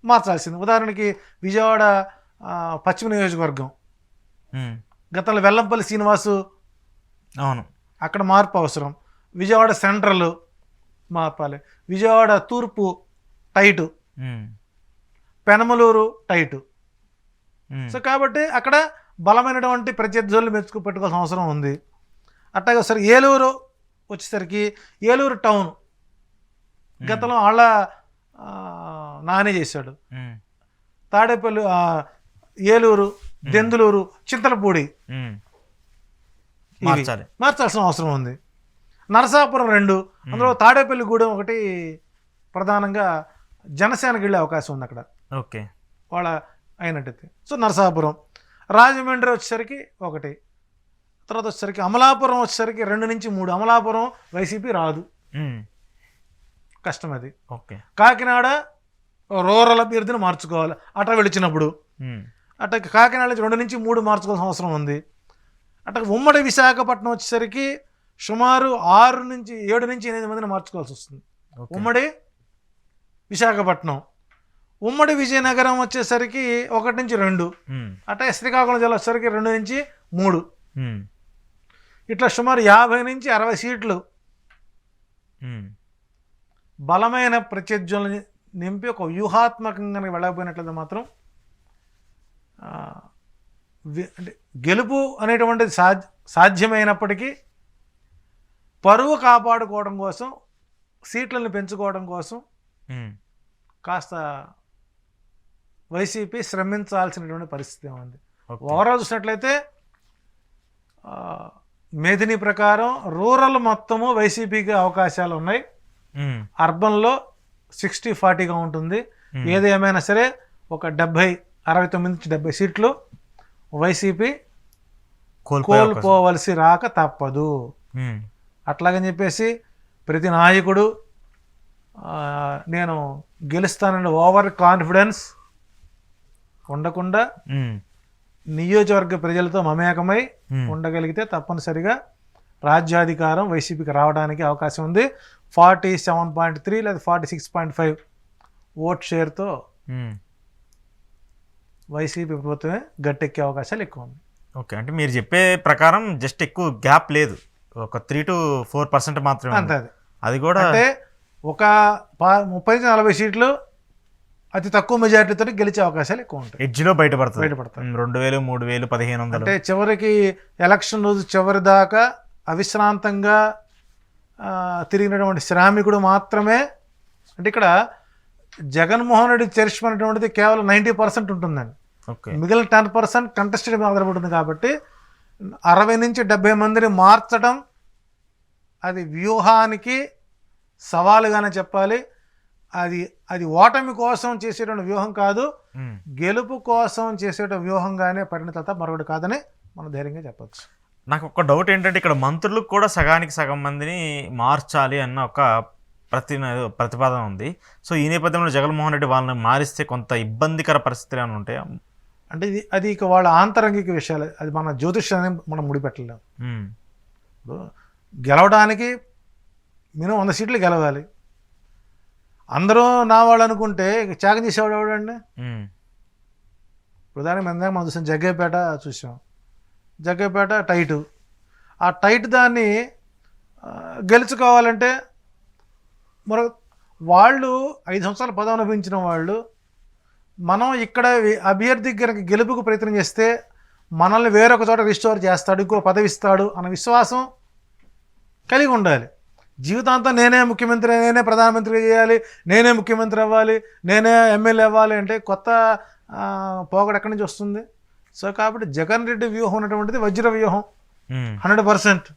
మార్చాల్సింది. ఉదాహరణకి విజయవాడ పశ్చిమ నియోజకవర్గం గతంలో వెల్లంపల్లి శ్రీనివాసు, అవును, అక్కడ మార్పు అవసరం. విజయవాడ సెంట్రల్ మార్పాలి. విజయవాడ తూర్పు టైటు, పెనమలూరు టైటు. సో కాబట్టి అక్కడ బలమైనటువంటి ప్రత్యర్థులు పెట్టుకోవాల్సిన అవసరం ఉంది. అట్లాగే ఒకసారి ఏలూరు వచ్చేసరికి ఏలూరు టౌన్ గతంలో వాళ్ళ నానే చేశాడు. తాడేపల్లి, ఏలూరు, దెందులూరు, చింతలపూడి మార్చాల్సిన అవసరం ఉంది. నరసాపురం 2, అందులో తాడేపల్లిగూడెం ఒకటి ప్రధానంగా జనసేనకి వెళ్ళే అవకాశం ఉంది అక్కడ. ఓకే. వాళ్ళ అయినట్టయితే. సో నరసాపురం. రాజమండ్రి వచ్చేసరికి 1, తర్వాత వచ్చేసరికి అమలాపురం వచ్చేసరికి 2 నుంచి 3. అమలాపురం వైసీపీ రాదు, కష్టం అది. ఓకే. కాకినాడ రూరల్ అభ్యర్థిని మార్చుకోవాలి అట్లా వెళ్ళినప్పుడు. అట్లా కాకినాడ నుంచి 2 నుంచి 3 మార్చుకోవాల్సిన అవసరం ఉంది. అట్లా ఉమ్మడి విశాఖపట్నం వచ్చేసరికి సుమారు 7 నుంచి 8 మందిని మార్చుకోవాల్సి వస్తుంది. ఉమ్మడి విశాఖపట్నం. ఉమ్మడి విజయనగరం వచ్చేసరికి 1 నుంచి 2. అట్లా శ్రీకాకుళం జిల్లా వచ్చేసరికి 2 నుంచి 3. ఇట్లా సుమారు 50 నుంచి 60 సీట్లు బలమైన ప్రత్యర్థులను నింపి ఒక వ్యూహాత్మకంగా వెళ్ళకపోయినట్లయితే మాత్రం అంటే గెలుపు అనేటువంటిది సాధ్యమైనప్పటికీ పరువు కాపాడుకోవడం కోసం, సీట్లను పెంచుకోవడం కోసం కాస్త వైసీపీ శ్రమించాల్సినటువంటి పరిస్థితి ఉంది. ఓవరాల్ చూసినట్లయితే మేదిని ప్రకారం రూరల్ మొత్తము వైసీపీకి అవకాశాలు ఉన్నాయి. అర్బన్లో 60-40గా ఉంటుంది. ఏది ఏమైనా సరే ఒక 69 నుంచి 70 సీట్లు వైసీపీ కోల్పోవలసి రాక తప్పదు. అట్లాగని చెప్పేసి ప్రతి నాయకుడు నేను గెలుస్తానని ఓవర్ కాన్ఫిడెన్స్ ఉండకుండా నియోజకవర్గ ప్రజలతో మమేకమై ఉండగలిగితే తప్పనిసరిగా రాజ్యాధికారం వైసీపీకి రావడానికి అవకాశం ఉంది. 47.3 లేదా 46.5 ఓట్ షేర్తో వైసీపీ ప్రభుత్వమే గట్టెక్కే అవకాశాలు ఎక్కువ ఉంది. ఓకే. అంటే మీరు చెప్పే ప్రకారం జస్ట్ ఎక్కువ గ్యాప్ లేదు, ఒక 3 to 4% మాత్రమే అంతే. అది కూడా అంటే ఒక 30-40 సీట్లు అతి తక్కువ మెజారిటీతో గెలిచే అవకాశాలు ఎక్కువ ఉంటాయి. ఎడ్జ్లో బయటపడతాయి. 2000, 3000, 1500. అంటే చివరికి ఎలక్షన్ రోజు చివరి దాకా అవిశ్రాంతంగా తిరిగినటువంటి శ్రామికుడు మాత్రమే. అంటే ఇక్కడ జగన్మోహన్ రెడ్డి చేర్చుకున్నటువంటిది కేవలం 90% ఉంటుందండి. మిగిలిన 10% కంటెస్టెడ్ మీద ఆధారపడుతుంది. కాబట్టి 60 నుంచి 70 మందిని మార్చడం అది వ్యూహానికి సవాలుగానే చెప్పాలి. అది ఓటమి కోసం చేసేటువంటి వ్యూహం కాదు, గెలుపు కోసం చేసేటువంటి వ్యూహంగానే పరిణిత మరొకటి కాదని మనం ధైర్యంగా చెప్పచ్చు. నాకు ఒక డౌట్ ఏంటంటే ఇక్కడ మంత్రులకు కూడా సగానికి సగం మందిని మార్చాలి అన్న ఒక ప్రతిపాదన ఉంది. సో ఈ నేపథ్యంలో జగన్మోహన్ రెడ్డి వాళ్ళని మారిస్తే కొంత ఇబ్బందికర పరిస్థితులు ఏమైనా ఉంటాయా? అంటే అది ఇక వాళ్ళ ఆంతరంగిక విషయాలు, అది మన జ్యోతిష్యాన్ని మనం ముడిపెట్టలేము. గెలవడానికి మినిమం 100 సీట్లు గెలవాలి. అందరూ నా వాళ్ళు అనుకుంటే త్యాగం చేసేవాడు ఎవడండి? ఉదాహరణకి మనం చూసాం, జగ్గయ్యపేట చూసాం. జగ్గయ్యపేట టైటు. ఆ టైట్ దాన్ని గెలుచుకోవాలంటే వాళ్ళు 5 సంవత్సరాలు పదవి అనుభవించిన వాళ్ళు మనం ఇక్కడ అభ్యర్థి కనుక గెలుపుకు ప్రయత్నం చేస్తే మనల్ని వేరొక చోట రిస్టోర్ చేస్తాడు, ఇంకో పదవి ఇస్తాడు అన్న విశ్వాసం కలిగి ఉండాలి. జీవితాంతం నేనే ముఖ్యమంత్రి, నేనే ప్రధానమంత్రి చేయాలి, నేనే ముఖ్యమంత్రి అవ్వాలి, నేనే ఎమ్మెల్యే అవ్వాలి అంటే కొత్త పోగడ ఎక్కడి నుంచి వస్తుంది? సో కాబట్టి జగన్ రెడ్డి వ్యూహం ఉన్నటువంటిది వజ్ర వ్యూహం 100%.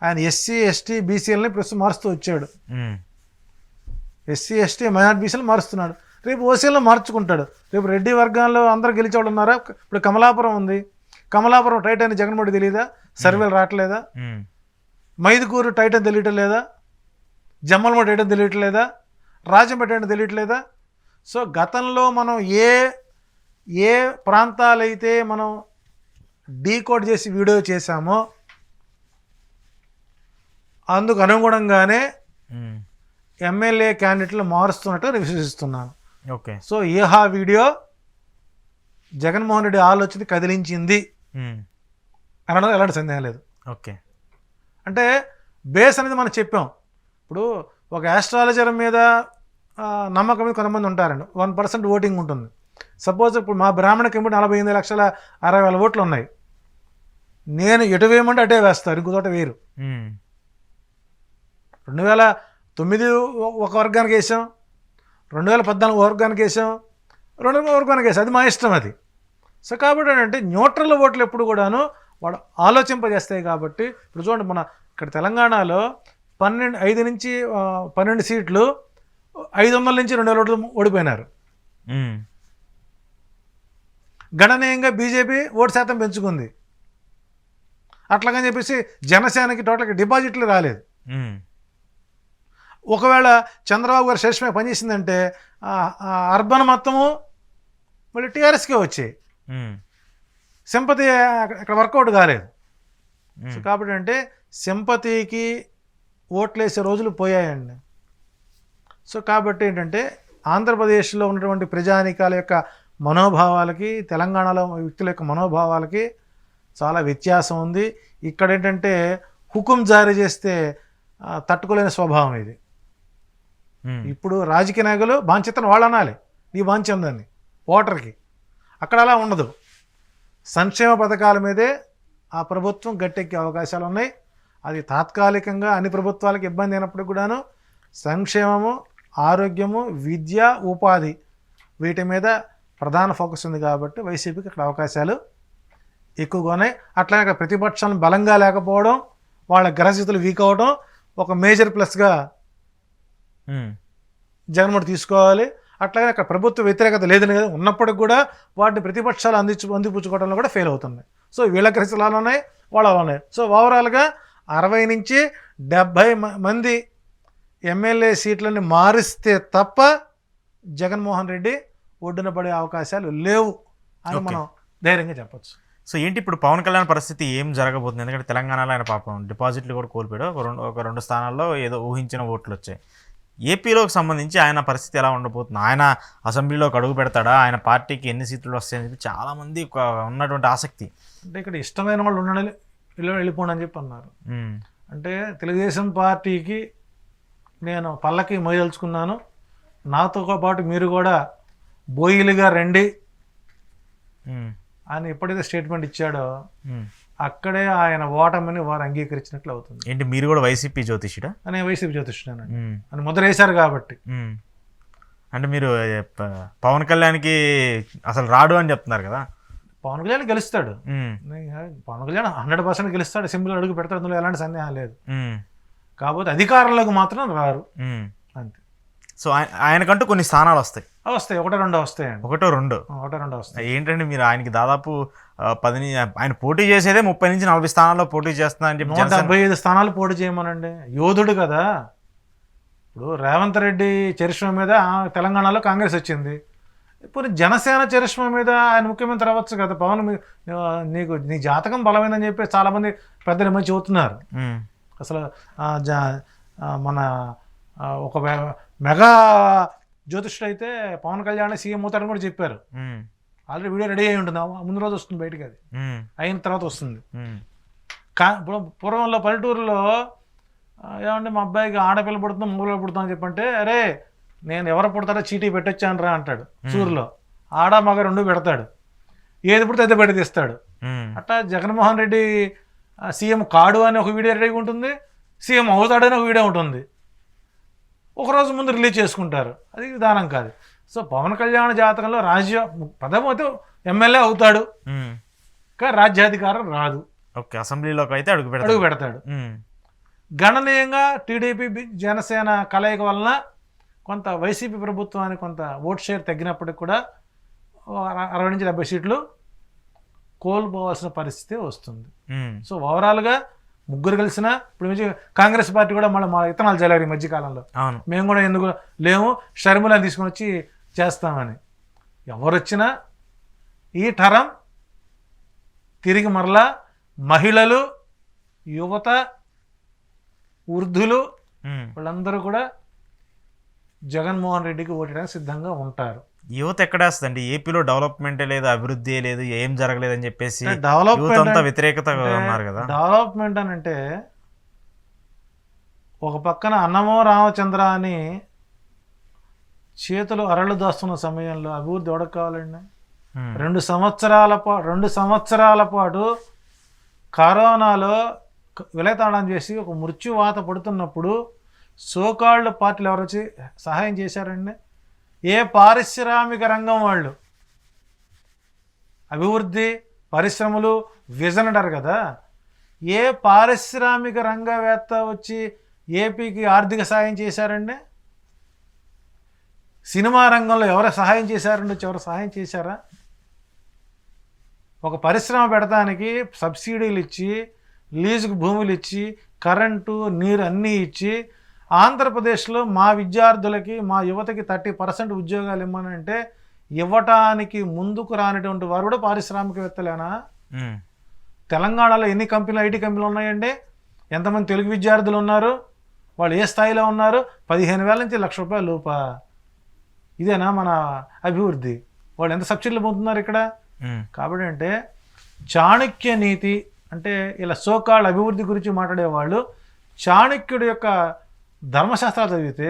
ఆయన ఎస్సీ ఎస్టీ బీసీలని ప్రస్తుతం మారుస్తూ వచ్చాడు. ఎస్సీ ఎస్టీ మైనార్టీ బీసీలు మారుస్తున్నాడు, రేపు ఓసీలో మార్చుకుంటాడు. రేపు రెడ్డి వర్గాల్లో అందరూ గెలిచేవాళ్ళు ఉన్నారా? ఇప్పుడు కమలాపురం ఉంది, కమలాపురం టైట్ అని జగన్మోహన్ తెలియదా? సర్వేలు రావట్లేదా? మైదుకూరు టైట్ అని తెలియటం లేదా? జమ్మలమూడి టైట్ అని తెలియట్లేదా? రాజంపేట అని తెలియట్లేదా? సో గతంలో మనం ఏ ప్రాంతాలైతే మనం డీకోడ్ చేసి వీడియో చేశామో అందుకు అనుగుణంగానే ఎమ్మెల్యే క్యాండిడేట్లు మారుస్తున్నట్టు విశ్వసిస్తున్నాను. ఓకే. సో ఆ వీడియో జగన్మోహన్ రెడ్డి ఆలోచన కదిలించింది అనడం ఎలాంటి సందేహం లేదు. ఓకే. అంటే బేస్ అనేది మనం చెప్పాం. ఇప్పుడు ఒక ఆస్ట్రాలజర్ మీద నమ్మకం మీద కొంతమంది ఉంటారండి, 1% ఓటింగ్ ఉంటుంది. సపోజ్ ఇప్పుడు మా బ్రాహ్మణ కమ్యూనిటీ 48,60,000 ఓట్లు ఉన్నాయి, నేను ఎటు వేయమంటే అటే వేస్తారు, ఇంకో చోట వేరు. 2009 ఒక వర్గానికి వేసాం, 2014 వర్గానికి వేసాం, 2000 వర్గానికి వేసాం, అది మా ఇష్టం అది. సో కాబట్టి ఏంటంటే న్యూట్రల్ ఓట్లు ఎప్పుడు కూడాను వాడు ఆలోచింపజేస్తాయి. కాబట్టి ఇప్పుడు చూడండి, మన ఇక్కడ తెలంగాణలో 5 నుంచి 12 సీట్లు 500 నుంచి 2000 ఓట్లు ఓడిపోయినారు. గణనీయంగా బీజేపీ ఓటు శాతం పెంచుకుంది. అట్లాగని చెప్పేసి జనసేనకి టోటల్గా డిపాజిట్లు రాలేదు. ఒకవేళ చంద్రబాబు గారు శ్రేష్టమే పనిచేసిందంటే అర్బన్ మొత్తము మళ్ళీ టీఆర్ఎస్కే వచ్చాయి, సింపతి అక్కడ వర్కౌట్ కాలేదు. సో కాబట్టి అంటే సింపతికి ఓట్లేసే రోజులు పోయాయండి. సో కాబట్టి ఏంటంటే ఆంధ్రప్రదేశ్లో ఉన్నటువంటి ప్రజానీకాల యొక్క మనోభావాలకి తెలంగాణలో వ్యక్తుల యొక్క మనోభావాలకి చాలా వ్యత్యాసం ఉంది. ఇక్కడ ఏంటంటే హుకుం జారీ చేస్తే తట్టుకోలేని స్వభావం ఇది. ఇప్పుడు రాజకీయ నాయకులు బాంఛితను వాళ్ళు అనాలి, నీ బాంఛ ఉందని ఓటర్కి. అక్కడ అలా ఉండదు. సంక్షేమ పథకాల మీదే ఆ ప్రభుత్వం గట్టెక్కే అవకాశాలు ఉన్నాయి. అది తాత్కాలికంగా అన్ని ప్రభుత్వాలకు ఇబ్బంది అయినప్పుడు కూడాను సంక్షేమము, ఆరోగ్యము, విద్య, ఉపాధి వీటి మీద ప్రధాన ఫోకస్ ఉంది. కాబట్టి వైసీపీకి ఇక్కడ అవకాశాలు ఎక్కువగానే. అట్లాగే అక్కడ ప్రతిపక్షాలను బలంగా లేకపోవడం, వాళ్ళ గ్రహస్థితులు వీక్ అవ్వడం ఒక మేజర్ ప్లస్గా జగన్మోహన్ తీసుకోవాలి. అట్లాగే అక్కడ ప్రభుత్వ వ్యతిరేకత లేదని కదా ఉన్నప్పటికి కూడా వాటిని ప్రతిపక్షాలు అందిపుచ్చుకోవడంలో కూడా ఫెయిల్ అవుతున్నాయి. సో వీళ్ళ గ్రహస్థితులు అలా ఉన్నాయి, వాళ్ళ అలా ఉన్నాయి. సో ఓవరాల్గా 60 నుంచి 70 మంది ఎమ్మెల్యే సీట్లని మారిస్తే తప్ప జగన్మోహన్ రెడ్డి ఒడ్డున పడే అవకాశాలు లేవు అని మనం ధైర్యంగా చెప్పచ్చు. సో ఏంటి ఇప్పుడు పవన్ కళ్యాణ్ పరిస్థితి ఏం జరగబోతుంది? ఎందుకంటే తెలంగాణలో ఆయన పాపం డిపాజిట్లు కూడా కోల్పోయాడు, ఒక రెండు స్థానాల్లో ఏదో ఊహించిన ఓట్లు వచ్చాయి. ఏపీలోకి సంబంధించి ఆయన పరిస్థితి ఎలా ఉండబోతుంది? ఆయన అసెంబ్లీలోకి అడుగు పెడతాడా? ఆయన పార్టీకి ఎన్ని సీట్లు వస్తాయని చెప్పి చాలామంది ఉన్నటువంటి ఆసక్తి. అంటే ఇక్కడ ఇష్టమైన వాళ్ళు ఉండాలి, వెళ్ళిపోండి అని చెప్పి అన్నారు. అంటే తెలుగుదేశం పార్టీకి నేను పల్లకి మోయదలుచుకున్నాను, నాతో పాటు మీరు కూడా బోయిలుగా రండి అని ఎప్పుడైతే స్టేట్మెంట్ ఇచ్చాడో అక్కడే ఆయన ఓటమిని వారు అంగీకరించినట్లు అవుతుంది. ఏంటి మీరు కూడా వైసీపీ జ్యోతిష్యుడా? అని వైసీపీ జ్యోతిష్యుడు అని ముద్ర వేశారు కాబట్టి. అంటే మీరు పవన్ కళ్యాణ్కి అసలు రాడు అని చెప్తున్నారు కదా? పవన్ కళ్యాణ్ గెలుస్తాడు, పవన్ కళ్యాణ్ 100% గెలుస్తాడు, అసెంబ్లీలో అడుగు పెడతాడు, అందులో ఎలాంటి సందేహం లేదు. కాకపోతే అధికారంలోకి మాత్రం రారు అంతే. సో ఆయనకంటూ కొన్ని స్థానాలు వస్తాయి, ఒకటో రెండో వస్తాయండి. ఒకటో రెండో వస్తాయి. ఏంటంటే మీరు ఆయనకి దాదాపు 10 ఆయన పోటీ చేసేదే 30 నుంచి 40 స్థానాల్లో పోటీ చేస్తున్నా అని చెప్పి 175 స్థానాలు పోటీ చేయమనండి. యోధుడు కదా. ఇప్పుడు రేవంత్ రెడ్డి చరిష్మా మీద తెలంగాణలో కాంగ్రెస్ వచ్చింది, ఇప్పుడు జనసేన చరిష్మా మీద ఆయన ముఖ్యమంత్రి అవ్వచ్చు కదా. పవన్ నీ జాతకం బలమైందని చెప్పి చాలామంది పెద్దలు మంచి చెబుతున్నారు. అసలు మన ఒక మెగా జ్యోతిష్యుడు అయితే పవన్ కళ్యాణ్ సీఎం అవుతాడని కూడా చెప్పారు. ఆల్రెడీ వీడియో రెడీ అయి ఉంటుంది, ముందు రోజు వస్తుంది బయటకి, అది అయిన తర్వాత వస్తుంది. ఇప్పుడు పూర్వంలో పల్లెటూరులో ఏమంటే మా అబ్బాయికి ఆడపిల్ల పుడుతుందో మగపిల్ల పుడుతుందని చెప్పంటే, అరే నేను ఎవరు పుడతారో చీటీ పెట్టొచ్చాను రా అంటాడు సూర్యులో. ఆడ మగ రెండు పెడతాడు, ఏది పుడితే అయితే బయట తీస్తాడు. అట్లా జగన్మోహన్ రెడ్డి సీఎం కాడు అని ఒక వీడియో రెడీగా ఉంటుంది, సీఎం అవుతాడని ఒక వీడియో ఉంటుంది. ఒకరోజు ముందు రిలీజ్ చేసుకుంటారు, అది విధానం కాదు. సో పవన్ కళ్యాణ్ జాతకంలో ప్రథమ అయితే ఎమ్మెల్యే అవుతాడు, కానీ రాజ్యాధికారం రాదు. ఓకే, అసెంబ్లీలోకి అయితే అడుగు పెడతాడు. గణనీయంగా టీడీపీ జనసేన కలయిక వలన కొంత వైసీపీ ప్రభుత్వానికి కొంత ఓట్ షేర్ తగ్గినప్పటికి కూడా 60 నుంచి 70 సీట్లు కోల్పోవాల్సిన పరిస్థితి వస్తుంది. సో ఓవరాల్గా ముగ్గురు కలిసిన ఇప్పుడు నుంచి కాంగ్రెస్ పార్టీ కూడా మళ్ళీ మా ఇత్తనాలు చల్లారు ఈ మధ్యకాలంలో. మేము కూడా ఎందుకు లేము, షర్మిలను తీసుకొని వచ్చి చేస్తామని. ఎవరు వచ్చినా ఈ టరం తిరిగి మరలా మహిళలు, యువత, వృద్ధులు వాళ్ళందరూ కూడా జగన్మోహన్ రెడ్డికి ఓటేయడానికి సిద్ధంగా ఉంటారు. యువత ఎక్కడేస్తుందండి? ఏపీలో డెవలప్మెంటే లేదు, అభివృద్ధి లేదు, ఏం జరగలేదని చెప్పేసి డెవలప్మెంట్ వ్యతిరేకత ఉన్నారు కదా. డెవలప్మెంట్ అని అంటే ఒక పక్కన అన్నమో రామచంద్ర అని చేతులు అరళ్ళు దాస్తున్న సమయంలో అభివృద్ధి ఎవరికి కావాలండి? 2 సంవత్సరాల పాటు కరోనాలో విలతాళం చేసి ఒక మృత్యువాత పడుతున్నప్పుడు సోకాళ్ళు పార్టీలు ఎవరు వచ్చి సహాయం చేశారండి? ఏ పారిశ్రామిక రంగం వాళ్ళు అభివృద్ధి, పరిశ్రమలు, విజన్ అంటారు కదా, ఏ పారిశ్రామిక రంగవేత్త వచ్చి ఏపీకి ఆర్థిక సహాయం చేశారండి? సినిమా రంగంలో ఎవరు సహాయం చేశారండి? ఎవరు సహాయం చేశారా? ఒక పరిశ్రమ పెడతానికి సబ్సిడీలు ఇచ్చి, లీజుకు భూములు ఇచ్చి, కరెంటు, నీరు అన్నీ ఇచ్చి, ఆంధ్రప్రదేశ్లో మా విద్యార్థులకి, మా యువతకి 30% ఉద్యోగాలు ఇవ్వనంటే ఇవ్వటానికి ముందుకు రానిటువంటి వారు కూడా పారిశ్రామికవేత్తలేనా? తెలంగాణలో ఎన్ని కంపెనీలు, ఐటీ కంపెనీలు ఉన్నాయండి? ఎంతమంది తెలుగు విద్యార్థులు ఉన్నారు? వాళ్ళు ఏ స్థాయిలో ఉన్నారు? 15,000 నుంచి ₹1,00,000 లోప. ఇదేనా మన అభివృద్ధి? వాళ్ళు ఎంత సబ్సిడీలు పొందుతున్నారు ఇక్కడ? కాబట్టి అంటే చాణక్య నీతి అంటే ఇలా సోకాళ్ళ అభివృద్ధి గురించి మాట్లాడేవాళ్ళు చాణక్యుడి యొక్క ధర్మశాస్త్రాలు చదివితే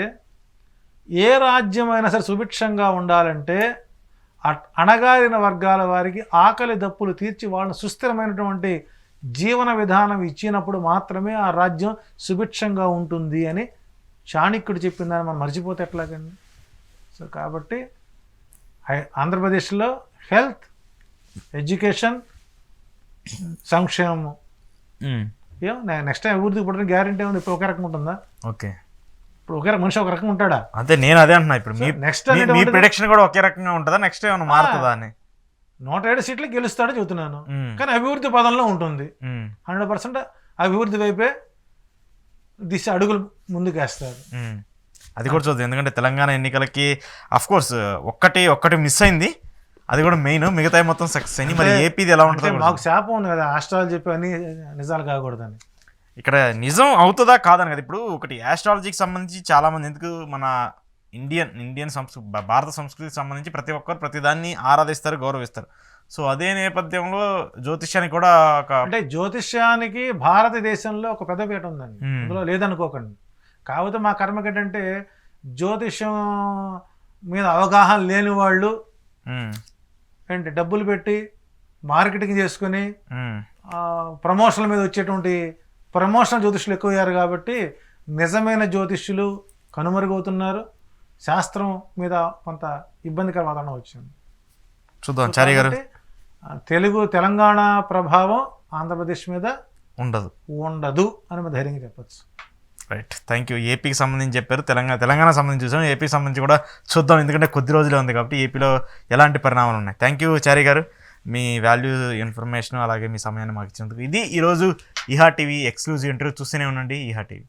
ఏ రాజ్యమైనా సరే సుభిక్షంగా ఉండాలంటే అణగారిన వర్గాల వారికి ఆకలి దప్పులు తీర్చి వాళ్ళని సుస్థిరమైనటువంటి జీవన విధానం ఇచ్చినప్పుడు మాత్రమే ఆ రాజ్యం సుభిక్షంగా ఉంటుంది అని చాణక్యుడు చెప్పిందని మనం మర్చిపోతే ఎట్లాగండి? సో కాబట్టి ఆంధ్రప్రదేశ్లో హెల్త్, ఎడ్యుకేషన్, సంక్షేమం నెక్స్ట్ టైం అభివృద్ధి పడడానికి గ్యారెంటీ ఉంది. ఇప్పుడు ఒకే రకం ఉంటుందా? ఓకే, ఇప్పుడు ఒకే మనిషి ఒక రకంగా ఉంటాడా? అదే నేను అదే అంటున్నా. ఇప్పుడు నెక్స్ట్ మీ ప్రిడిక్షన్ కూడా ఒకే రకంగా ఉంటుందా? నెక్స్ట్ ఏమైనా మారుతుందా అని? 107 సీట్లు గెలుస్తాడో చెబుతున్నాను, కానీ అభివృద్ధి పదంలో ఉంటుంది. 100% అభివృద్ధి వైపే దిశ అడుగులు ముందుకేస్తారు. అది కూడా చూద్దాం, ఎందుకంటే తెలంగాణ ఎన్నికలకి అఫ్కోర్స్ ఒక్కటి మిస్ అయింది, అది కూడా మెయిన్. మిగతా మొత్తం సక్సెస్ అయింది. మరి ఏపీది ఎలా ఉంటుంది? మాకు శాపం ఉంది కదా, ఆస్ట్రాలజీ చెప్పి అన్ని నిజాలు కాకూడదని. ఇక్కడ నిజం అవుతుందా కాదని కదా. ఇప్పుడు ఒకటి ఆస్ట్రాలజీకి సంబంధించి చాలామంది, ఎందుకు మన ఇండియన్ భారత సంస్కృతికి సంబంధించి ప్రతి ఒక్కరు ప్రతిదాన్ని ఆరాధిస్తారు, గౌరవిస్తారు. సో అదే నేపథ్యంలో జ్యోతిష్యానికి కూడా అంటే జ్యోతిష్యానికి భారతదేశంలో ఒక పెద్దపీట ఉందండి, అందులో లేదనుకోకండి. కాకపోతే మా కర్మకి ఏంటంటే జ్యోతిష్యం మీద అవగాహన లేని వాళ్ళు ఏంటి డబ్బులు పెట్టి మార్కెటింగ్ చేసుకుని ప్రమోషన్ల మీద వచ్చేటువంటి ప్రమోషనల్ జ్యోతిష్యులు ఎక్కువయ్యారు. కాబట్టి నిజమైన జ్యోతిష్యులు కనుమరుగవుతున్నారు. శాస్త్రం మీద కొంత ఇబ్బందికర వాతావరణం వచ్చింది. చూద్దాం చారి గారు. తెలంగాణ ప్రభావం ఆంధ్రప్రదేశ్ మీద ఉండదు అని ధైర్యంగా చెప్పచ్చు. Right, thank you. ఏపీకి సంబంధించి చెప్పారు, తెలంగాణ సంబంధించి చూసాం, ఏపీకి సంబంధించి కూడా చూద్దాం, ఎందుకంటే కొద్ది రోజులే ఉంది కాబట్టి ఏపీలో ఎలాంటి పరిణామాలు ఉన్నాయి. థ్యాంక్ యూ చారి గారు, మీ వాల్యూ ఇన్ఫర్మేషన్ అలాగే మీ సమయాన్ని మాకు ఇచ్చినందుకు. ఇది ఈరోజు ఈహా టీవీ ఎక్స్క్లూజివ్ ఇంటర్వ్యూ. చూస్తూనే ఉండండి ఈహా టీవీ.